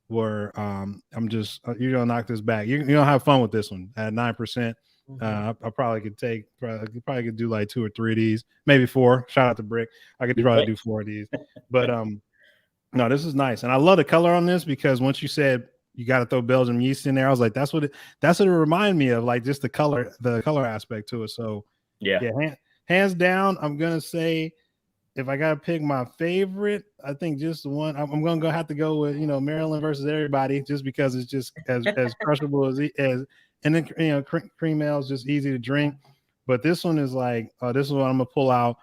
[SPEAKER 1] where I'm just you're gonna knock this back. You're gonna have fun with this one at 9%. I probably could do like 2 or 3 of these, maybe 4. Shout out to Brick. I could probably do 4 of these. But no, this is nice, and I love the color on this because once you said you got to throw Belgian yeast in there, I was like, that's what it reminded me of, like just the color aspect to it. So yeah, hands down, I'm gonna say if I gotta pick my favorite, I think just the one I'm gonna have to go with Maryland versus everybody, just because it's just as crushable as and then cream ale is just easy to drink. But this one is like, this is what I'm gonna pull out.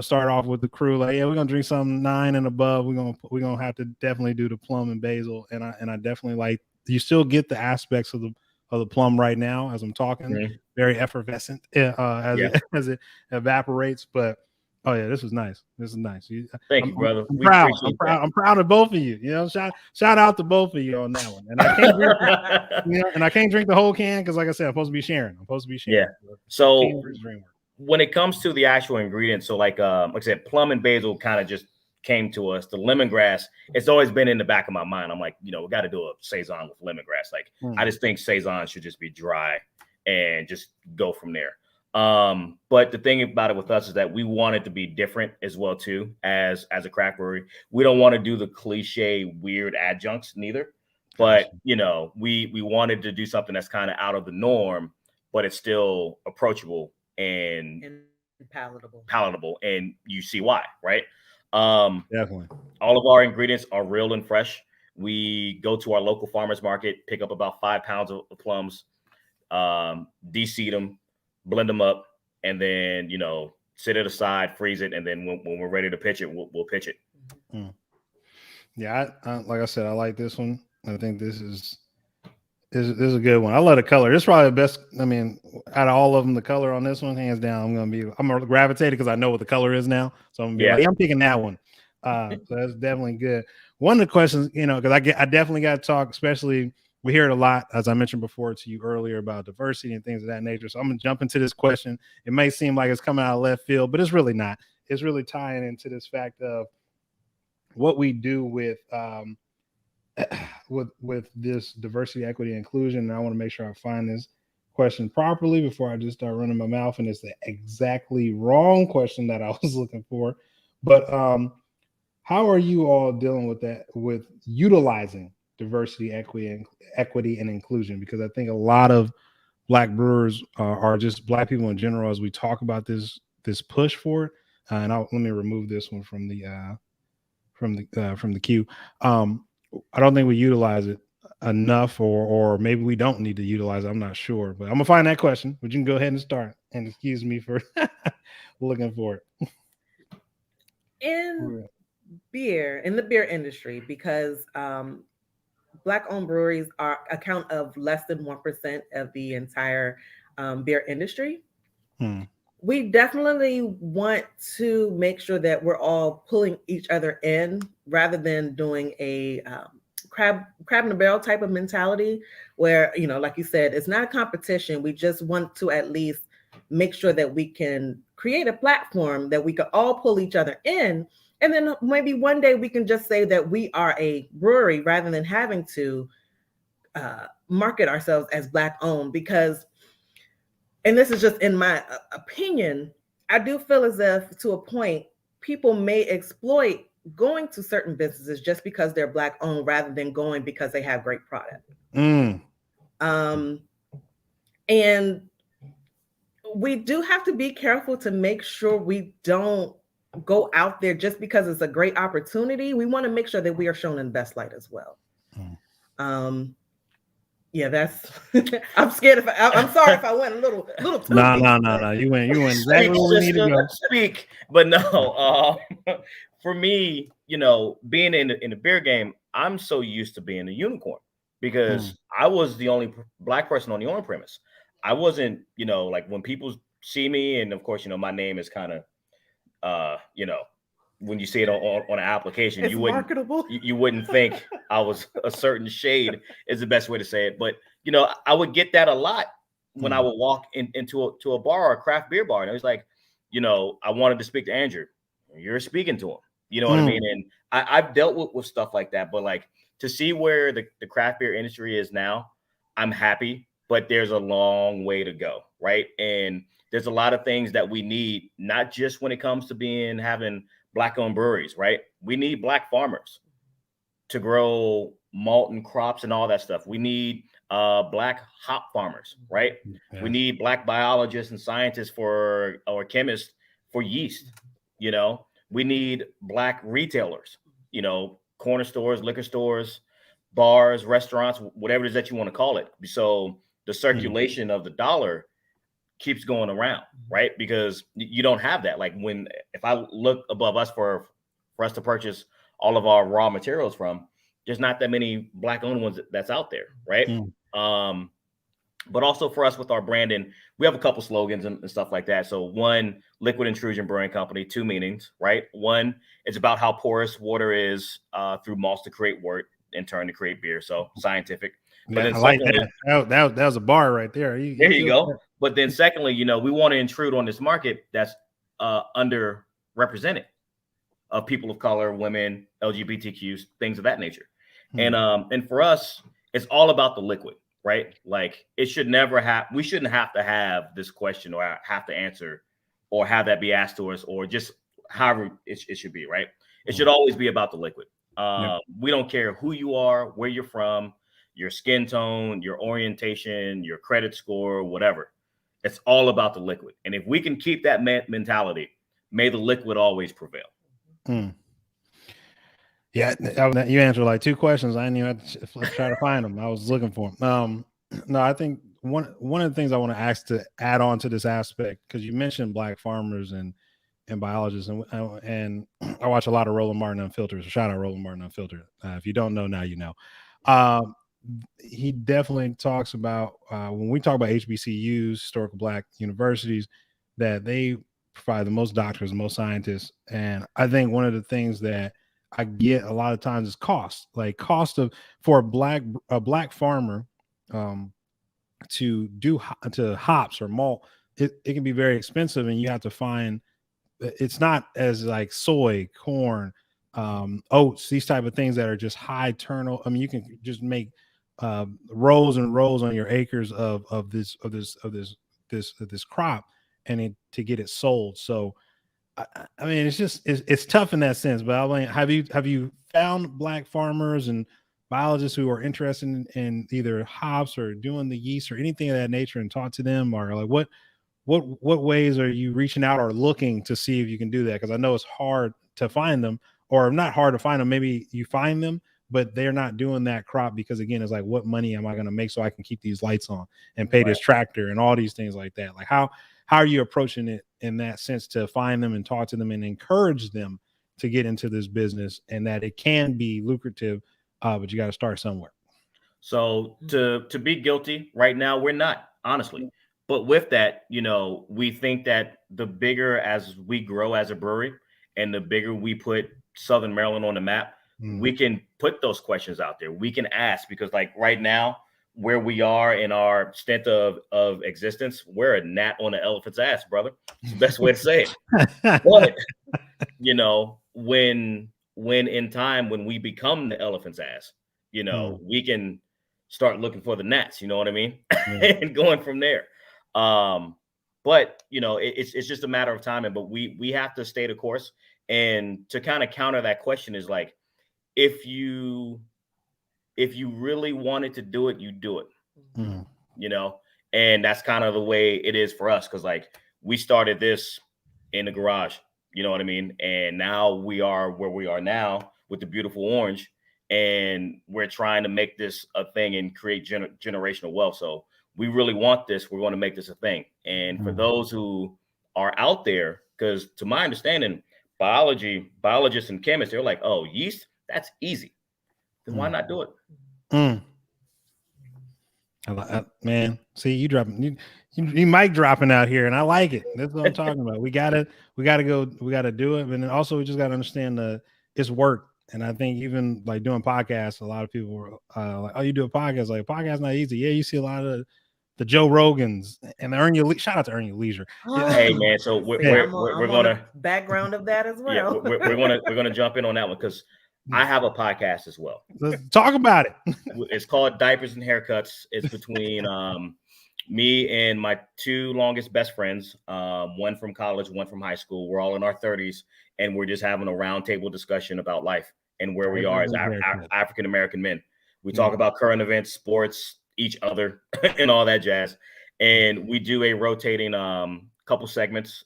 [SPEAKER 1] Start off with the crew, like, yeah, we're gonna drink something 9 and above. We're gonna have to definitely do the plum and basil, and I definitely like. You still get the aspects of the plum right now as I'm talking, very effervescent as it evaporates. But oh yeah, this is nice.
[SPEAKER 2] Thank you, brother.
[SPEAKER 1] I'm proud of both of you. Shout out to both of you on that one. And I can't drink the whole can because, like I said, I'm supposed to be sharing.
[SPEAKER 2] Yeah. So when it comes to the actual ingredients, so like I said, plum and basil kind of just came to us. The lemongrass, it's always been in the back of my mind. I'm like, we got to do a saison with lemongrass. Like, I just think saison should just be dry and just go from there. But the thing about it with us is that we want it to be different as well too, as a craft brewery. We don't want to do the cliche weird adjuncts neither, but you know, we wanted to do something that's kind of out of the norm, but it's still approachable and palatable, and you see why, right?
[SPEAKER 1] Definitely.
[SPEAKER 2] All of our ingredients are real and fresh. We go to our local farmers market, pick up about 5 pounds of plums, de-seed them, blend them up, and then, you know, sit it aside, freeze it, and then when we're ready to pitch it, we'll pitch it.
[SPEAKER 1] Yeah, I like I said, I like this one. I think this is a good one. I love the color. This is probably the best. I mean, out of all of them, the color on this one, hands down, I'm gonna gravitate because I know what the color is now. So I'm gonna be like, I'm picking that one. So that's definitely good. One of the questions, you know, because I definitely got to talk, especially we hear it a lot, as I mentioned before to you earlier, about diversity and things of that nature. So I'm gonna jump into this question. It may seem like it's coming out of left field, but it's really not. It's really tying into this fact of what we do with this diversity, equity, and inclusion. And I want to make sure I find this question properly before I just start running my mouth. And it's the exactly wrong question that I was looking for. But how are you all dealing with that, with utilizing diversity, equity, and inclusion? Because I think a lot of Black brewers are just Black people in general, as we talk about this push for it. And let me remove this one from the queue. I don't think we utilize it enough, or maybe we don't need to utilize it. I'm not sure, but I'm gonna find that question. But you can go ahead and start. And excuse me for looking for it.
[SPEAKER 3] In the beer industry, because Black-owned breweries account of less than 1% of the entire beer industry. We definitely want to make sure that we're all pulling each other in rather than doing a crab in the barrel type of mentality where, you know, like you said, it's not a competition. We just want to at least make sure that we can create a platform that we could all pull each other in. And then maybe one day we can just say that we are a brewery rather than having to market ourselves as Black owned, because, and this is just in my opinion, I do feel as if to a point, people may exploit going to certain businesses just because they're Black owned rather than going because they have great product. And we do have to be careful to make sure we don't go out there just because it's a great opportunity. We want to make sure that we are shown in the best light as well. Yeah, that's. I'm scared I'm sorry if I went a little too.
[SPEAKER 1] No. You went exactly where we need to go.
[SPEAKER 2] Speak, but no. For me, you know, being in the beer game, I'm so used to being a unicorn because I was the only Black person on the on-premise. I wasn't, you know, like when people see me, and of course, you know, my name is kind of, you know, when you see it on an application,
[SPEAKER 3] it's
[SPEAKER 2] you wouldn't think I was a certain shade is the best way to say it. But, you know, I would get that a lot when I would walk into a bar or a craft beer bar. And it was like, you know, I wanted to speak to Andrew. You're speaking to him. You know what I mean? And I've dealt with stuff like that. But like to see where the craft beer industry is now, I'm happy. But there's a long way to go, right? And there's a lot of things that we need, not just when it comes to having Black-owned breweries, right? We need Black farmers to grow malt and crops and all that stuff. We need Black hop farmers, right? Yeah. We need Black biologists and scientists or chemists for yeast, you know? We need Black retailers, you know, corner stores, liquor stores, bars, restaurants, whatever it is that you want to call it. So the circulation of the dollar keeps going around, right? Because you don't have that. Like if I look above us for us to purchase all of our raw materials from, there's not that many Black owned ones that's out there, right? But also for us with our branding, we have a couple slogans and stuff like that. So one, Liquid Intrusion Brewing Company, 2 meanings, right? One, it's about how porous water is through malts to create wort, in turn to create beer. So scientific. But
[SPEAKER 1] I like that. That was a bar right there.
[SPEAKER 2] There you go. But then secondly, you know, we want to intrude on this market that's underrepresented of people of color, women, LGBTQs, things of that nature. And for us, it's all about the liquid. right? Like it should never have, we shouldn't have to have this question or have to answer or have that be asked to us or just however it should be, right? It should always be about the liquid. We don't care who you are, where you're from, your skin tone, your orientation, your credit score, whatever. It's all about the liquid. And if we can keep that mentality, may the liquid always prevail.
[SPEAKER 1] Yeah, you answered like 2 questions. I didn't even have to try to find them. I was looking for them. No, I think one of the things I want to ask to add on to this aspect, because you mentioned Black farmers and biologists, and I watch a lot of Roland Martin Unfiltered. So shout out Roland Martin Unfiltered. If you don't know now, you know. He definitely talks about when we talk about HBCUs, historical Black universities, that they provide the most doctors, the most scientists, and I think one of the things that I get a lot of times is cost, like cost of for a black farmer to do to hops or malt. It can be very expensive, and you have to find. It's not as like soy, corn, oats, these type of things that are just high turnover. I mean, you can just make rows and rows on your acres of this crop, and to get it sold. So, I mean, it's tough in that sense. But I mean, have you found Black farmers and biologists who are interested in either hops or doing the yeast or anything of that nature, and talk to them, or like what ways are you reaching out or looking to see if you can do that? Because I know it's hard to find them, or not hard to find them. Maybe you find them, but they're not doing that crop because, again, it's like, what money am I going to make so I can keep these lights on and pay this tractor and all these things like that? Like how are you approaching it in that sense to find them and talk to them and encourage them to get into this business, and that it can be lucrative, but you got to start somewhere.
[SPEAKER 2] So to be guilty right now, we're not, honestly. But with that, you know, we think that the bigger as we grow as a brewery and the bigger we put Southern Maryland on the map, we can put those questions out there. We can ask, because like right now, where we are in our stint of existence, we're a gnat on the elephant's ass, brother. It's the best way to say it. But, you know, when in time, when we become the elephant's ass, you know, we can start looking for the gnats, you know what I mean? And going from there. But you know, it's just a matter of timing, but we have to stay the course. And to kind of counter that question is like, if you really wanted to do it, you do it, you know? And that's kind of the way it is for us. Cause like we started this in the garage, you know what I mean? And now we are where we are now with the beautiful orange, and we're trying to make this a thing and create generational wealth. So we really want this. We're going to make this a thing. And for those who are out there, because to my understanding, biologists and chemists, they're like, oh, yeast, that's easy. Then why not do it?
[SPEAKER 1] Man, see, you dropping you mic dropping out here, and I like it. That's what I'm talking about. We gotta do it. And then also we just gotta understand it's work. And I think even like doing podcasts, a lot of people are like, oh, you do a podcast? Like, a podcast not easy. Yeah, you see a lot of the Joe Rogans and the shout out to Earn Your Leisure.
[SPEAKER 2] Hey man, so we're gonna
[SPEAKER 3] background of that as well.
[SPEAKER 2] Yeah, we're gonna jump in on that one, because I have a podcast as well.
[SPEAKER 1] Let's talk about it.
[SPEAKER 2] It's called Diapers and Haircuts. It's between me and my 2 longest best friends, one from college, one from high school. We're all in our 30s, and we're just having a roundtable discussion about life and where we are as African American men. We talk about current events, sports, each other, and all that jazz. And we do a rotating couple segments.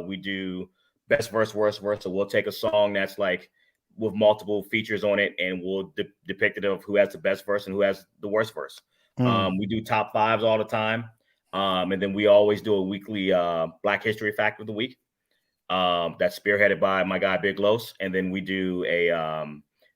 [SPEAKER 2] We do best verse, worst verse. So we'll take a song that's like with multiple features on it, and we'll depict it of who has the best verse and who has the worst verse. We do top 5s all the time. And then we always do a weekly Black History Fact of the Week. That's spearheaded by my guy, Big Los. And then we do a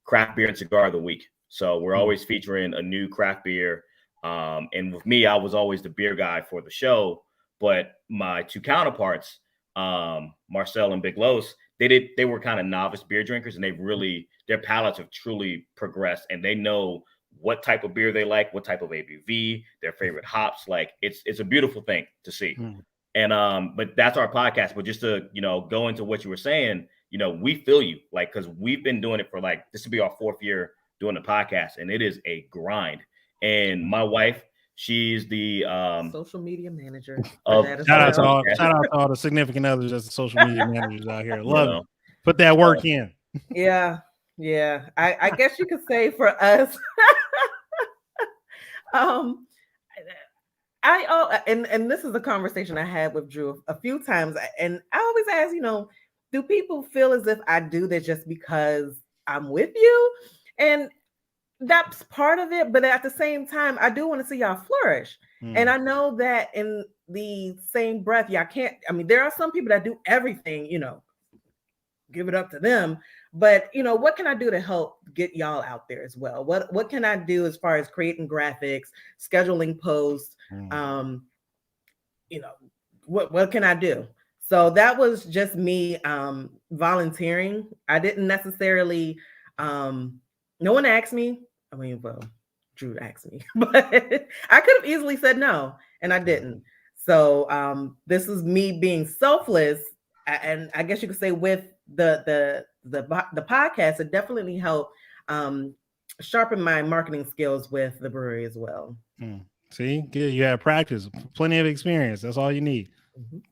[SPEAKER 2] craft beer and cigar of the week. So we're always featuring a new craft beer. And with me, I was always the beer guy for the show, but my 2 counterparts, Marcel and Big Los, they were kind of novice beer drinkers, and their palates have truly progressed, and they know what type of beer they like, what type of ABV, their favorite hops. Like it's a beautiful thing to see. And but that's our podcast. But just to, you know, go into what you were saying, you know, we feel you, like, because we've been doing it for like, this will be our 4th year doing the podcast, and it is a grind. And my wife, She's the
[SPEAKER 3] social media manager.
[SPEAKER 1] Shout out to all the significant others as the social media managers out here. Love it. Put that work in.
[SPEAKER 3] Yeah. I guess you could say for us. And this is a conversation I had with Drew a few times, and I always ask, do people feel as if I do this just because I'm with you? And that's part of it, but at the same time, I do want to see y'all flourish. And I know that in the same breath, y'all can't. I mean, there are some people that do everything, give it up to them. But what can I do to help get y'all out there as well? What can I do as far as creating graphics, scheduling posts? What can I do? So that was just me volunteering. I didn't necessarily. No one asked me. I mean, well, Drew asked me, but I could have easily said no, and I didn't. So this is me being selfless, and I guess you could say with the podcast, it definitely helped sharpen my marketing skills with the brewery as well.
[SPEAKER 1] See, good. You have practice, plenty of experience. That's all you need.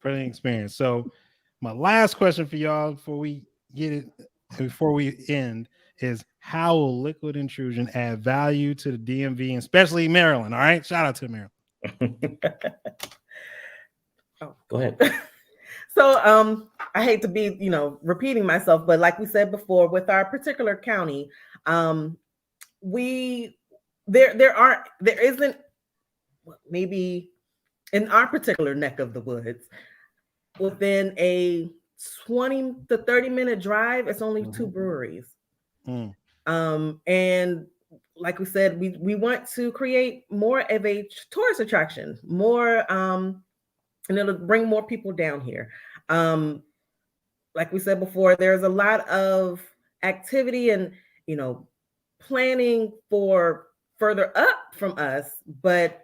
[SPEAKER 1] Plenty of experience. So my last question for y'all before we end is, how will Liquid Intrusion add value to the DMV, and especially Maryland? All right, shout out to Maryland.
[SPEAKER 2] Go ahead.
[SPEAKER 3] So I hate to be repeating myself, but like we said before, with our particular county, there isn't, maybe in our particular neck of the woods, within a 20 to 30 minute drive, it's only 2 breweries. And like we said, we want to create more of a tourist attraction, more and it'll bring more people down here. Like we said before, there's a lot of activity and planning for further up from us, but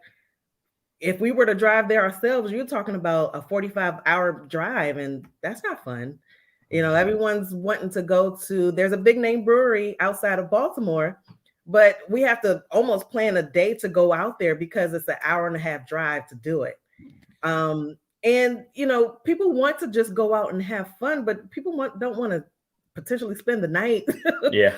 [SPEAKER 3] if we were to drive there ourselves, you're talking about a 45-hour drive, and that's not fun. Everyone's wanting to go to, there's a big name brewery outside of Baltimore, but we have to almost plan a day to go out there because it's an 1.5-hour drive to do it. And people want to just go out and have fun, but people don't want to potentially spend the night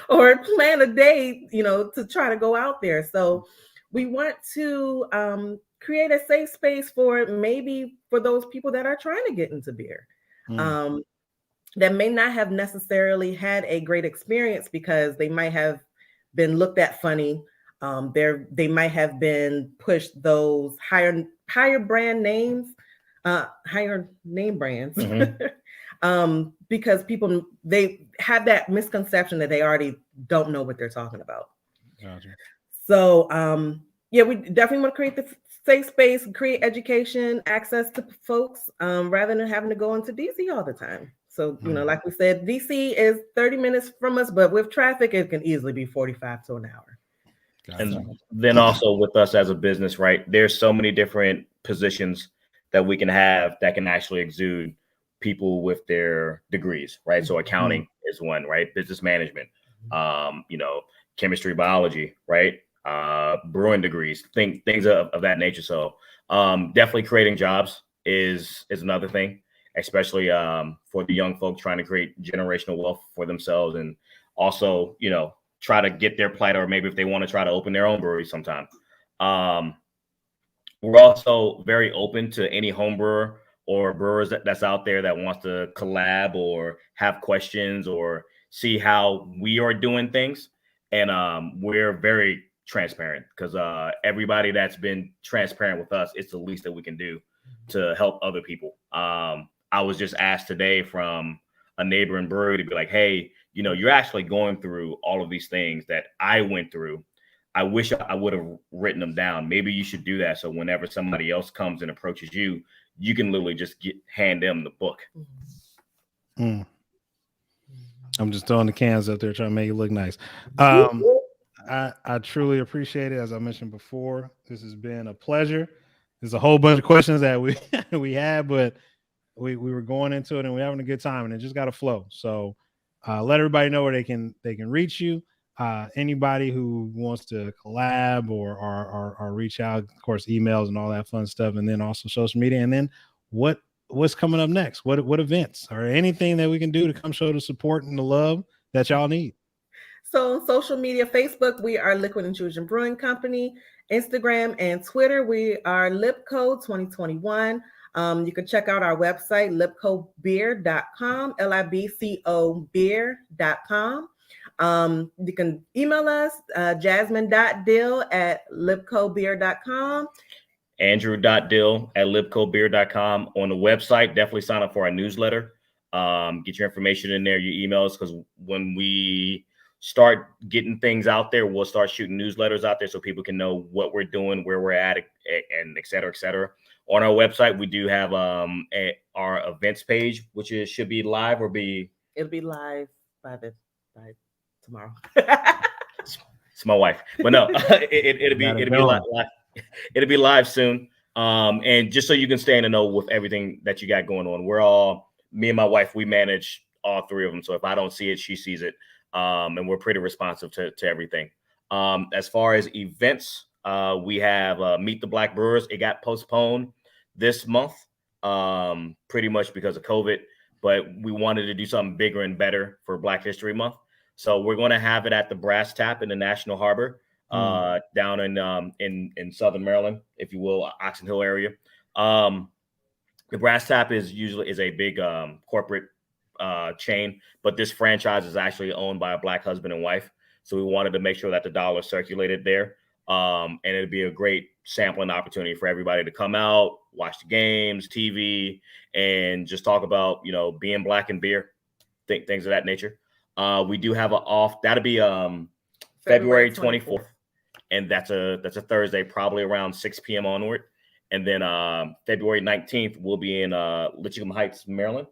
[SPEAKER 3] or plan a day, to try to go out there. So we want to create a safe space for those people that are trying to get into beer. That may not have necessarily had a great experience because they might have been looked at funny. They might have been pushed those higher brand names, higher name brands, because people, they have that misconception that they already don't know what they're talking about.
[SPEAKER 1] Gotcha.
[SPEAKER 3] So we definitely want to create the safe space, create education, access to folks, rather than having to go into DC all the time. So, like we said, DC is 30 minutes from us, but with traffic, it can easily be 45 to an hour.
[SPEAKER 1] Gotcha.
[SPEAKER 2] And then also with us as a business, right, there's so many different positions that we can have that can actually exude people with their degrees, right? So accounting is one, right? Business management, chemistry, biology, right? Brewing degrees, things of that nature. So definitely creating jobs is another thing, especially for the young folks trying to create generational wealth for themselves, and also try to get their plight, or maybe if they want to try to open their own brewery sometime. We're also very open to any home brewer or brewers that's out there that wants to collab or have questions or see how we are doing things. And we're very transparent, because everybody that's been transparent with us, it's the least that we can do to help other people. I was just asked today from a neighboring brewery to be like, hey, you're actually going through all of these things that I went through. I wish I would have written them down. Maybe you should do that, so whenever somebody else comes and approaches you, you can literally just hand them the book.
[SPEAKER 1] I'm just throwing the cans up there trying to make it look nice. I truly appreciate it. As I mentioned before, this has been a pleasure. There's a whole bunch of questions that we had, but we were going into it and we're having a good time, and it just got to flow. So let everybody know where they can reach you. Anybody who wants to collab or reach out, of course, emails and all that fun stuff, and then also social media. And then what's coming up next? What events or anything that we can do to come show the support and the love that y'all need?
[SPEAKER 3] So on social media, Facebook, we are Liquid Intrusion Brewing Company. Instagram and Twitter, we are LIBCO 2021. You can check out our website, libcobeer.com, LIBCO beer.com. You can email us, jasmine.dill@libcobeer.com.
[SPEAKER 2] Andrew.dill@libcobeer.com. On the website, definitely sign up for our newsletter. Get your information in there, your emails, because when we start getting things out there, we'll start shooting newsletters out there so people can know what we're doing, where we're at, and et cetera, et cetera. On our website, we do have our events page, which should be live or be.
[SPEAKER 3] It'll be live by tomorrow.
[SPEAKER 2] It's my wife, but no, it'll be live soon. And just so you can stay in the know with everything that you got going on, me and my wife, we manage all three of them. So if I don't see it, she sees it. And we're pretty responsive to everything. As far as events, we have Meet the Black Brewers. It got postponed this month, pretty much because of COVID, but we wanted to do something bigger and better for Black History Month. So we're going to have it at the Brass Tap in the National Harbor, down in Southern Maryland, if you will, Oxon Hill area. The Brass Tap is a big corporate chain, but this franchise is actually owned by a Black husband and wife. So we wanted to make sure that the dollar circulated there. And it'd be a great sampling opportunity for everybody to come out, watch the games, TV, and just talk about, being Black and beer, things of that nature. We do have that'll be February 24th. And that's a Thursday, probably around 6 p.m. onward. And then February 19th, we'll be in Litchfield Heights, Maryland.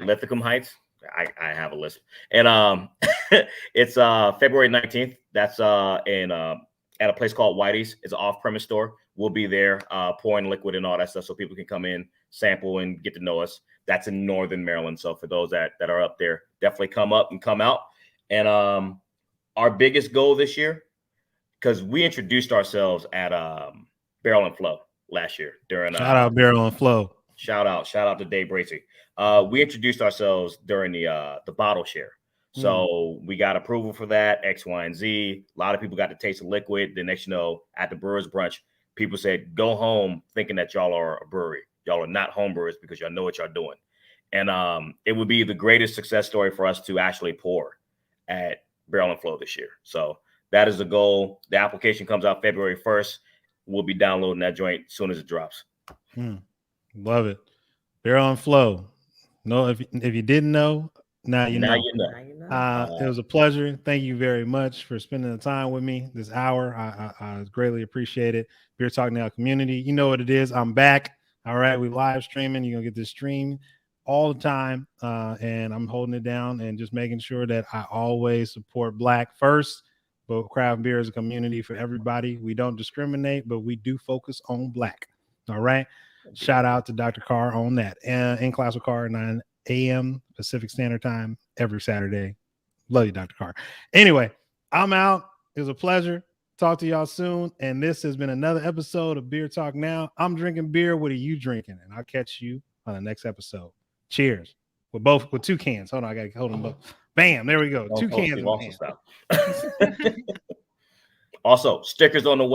[SPEAKER 2] Lithicum Heights. I have a list. And it's February 19th. That's at a place called Whitey's. It's an off-premise store. We'll be there pouring liquid and all that stuff so people can come in, sample, and get to know us. That's in Northern Maryland. So for those that are up there, definitely come up and come out. And our biggest goal this year, because we introduced ourselves at Barrel and Flow last year during
[SPEAKER 1] shout out Barrel and Flow.
[SPEAKER 2] Shout out to Dave Bracey. We introduced ourselves during the bottle share. So we got approval for that, X, Y, and Z. A lot of people got to taste the liquid. The next, at the Brewers Brunch, people said, go home thinking that y'all are a brewery. Y'all are not home brewers because y'all know what y'all doing. And it would be the greatest success story for us to actually pour at Barrel and Flow this year. So that is the goal. The application comes out February 1st. We'll be downloading that joint as soon as it drops.
[SPEAKER 1] Love it. Barrel and Flow. No, if you didn't know, now you know. It was a pleasure. Thank you very much for spending the time with me this hour. I greatly appreciate it. Beer Talk Now community. You know what it is. I'm back. All right. We live streaming. You're going to get this stream all the time. And I'm holding it down and just making sure that I always support Black first. But craft beer is a community for everybody. We don't discriminate, but we do focus on Black. All right. Shout out to Dr. Carr on that. And in class with Carr, 9 a.m. Pacific Standard Time every Saturday. Love you, Dr. Carr. Anyway, I'm out. It was a pleasure. Talk to y'all soon. And this has been another episode of Beer Talk Now. I'm drinking beer. What are you drinking? And I'll catch you on the next episode. Cheers. With 2 cans. Hold on. I got to hold them both. Bam. There we go. 2 cans.
[SPEAKER 2] Also, stickers on the way.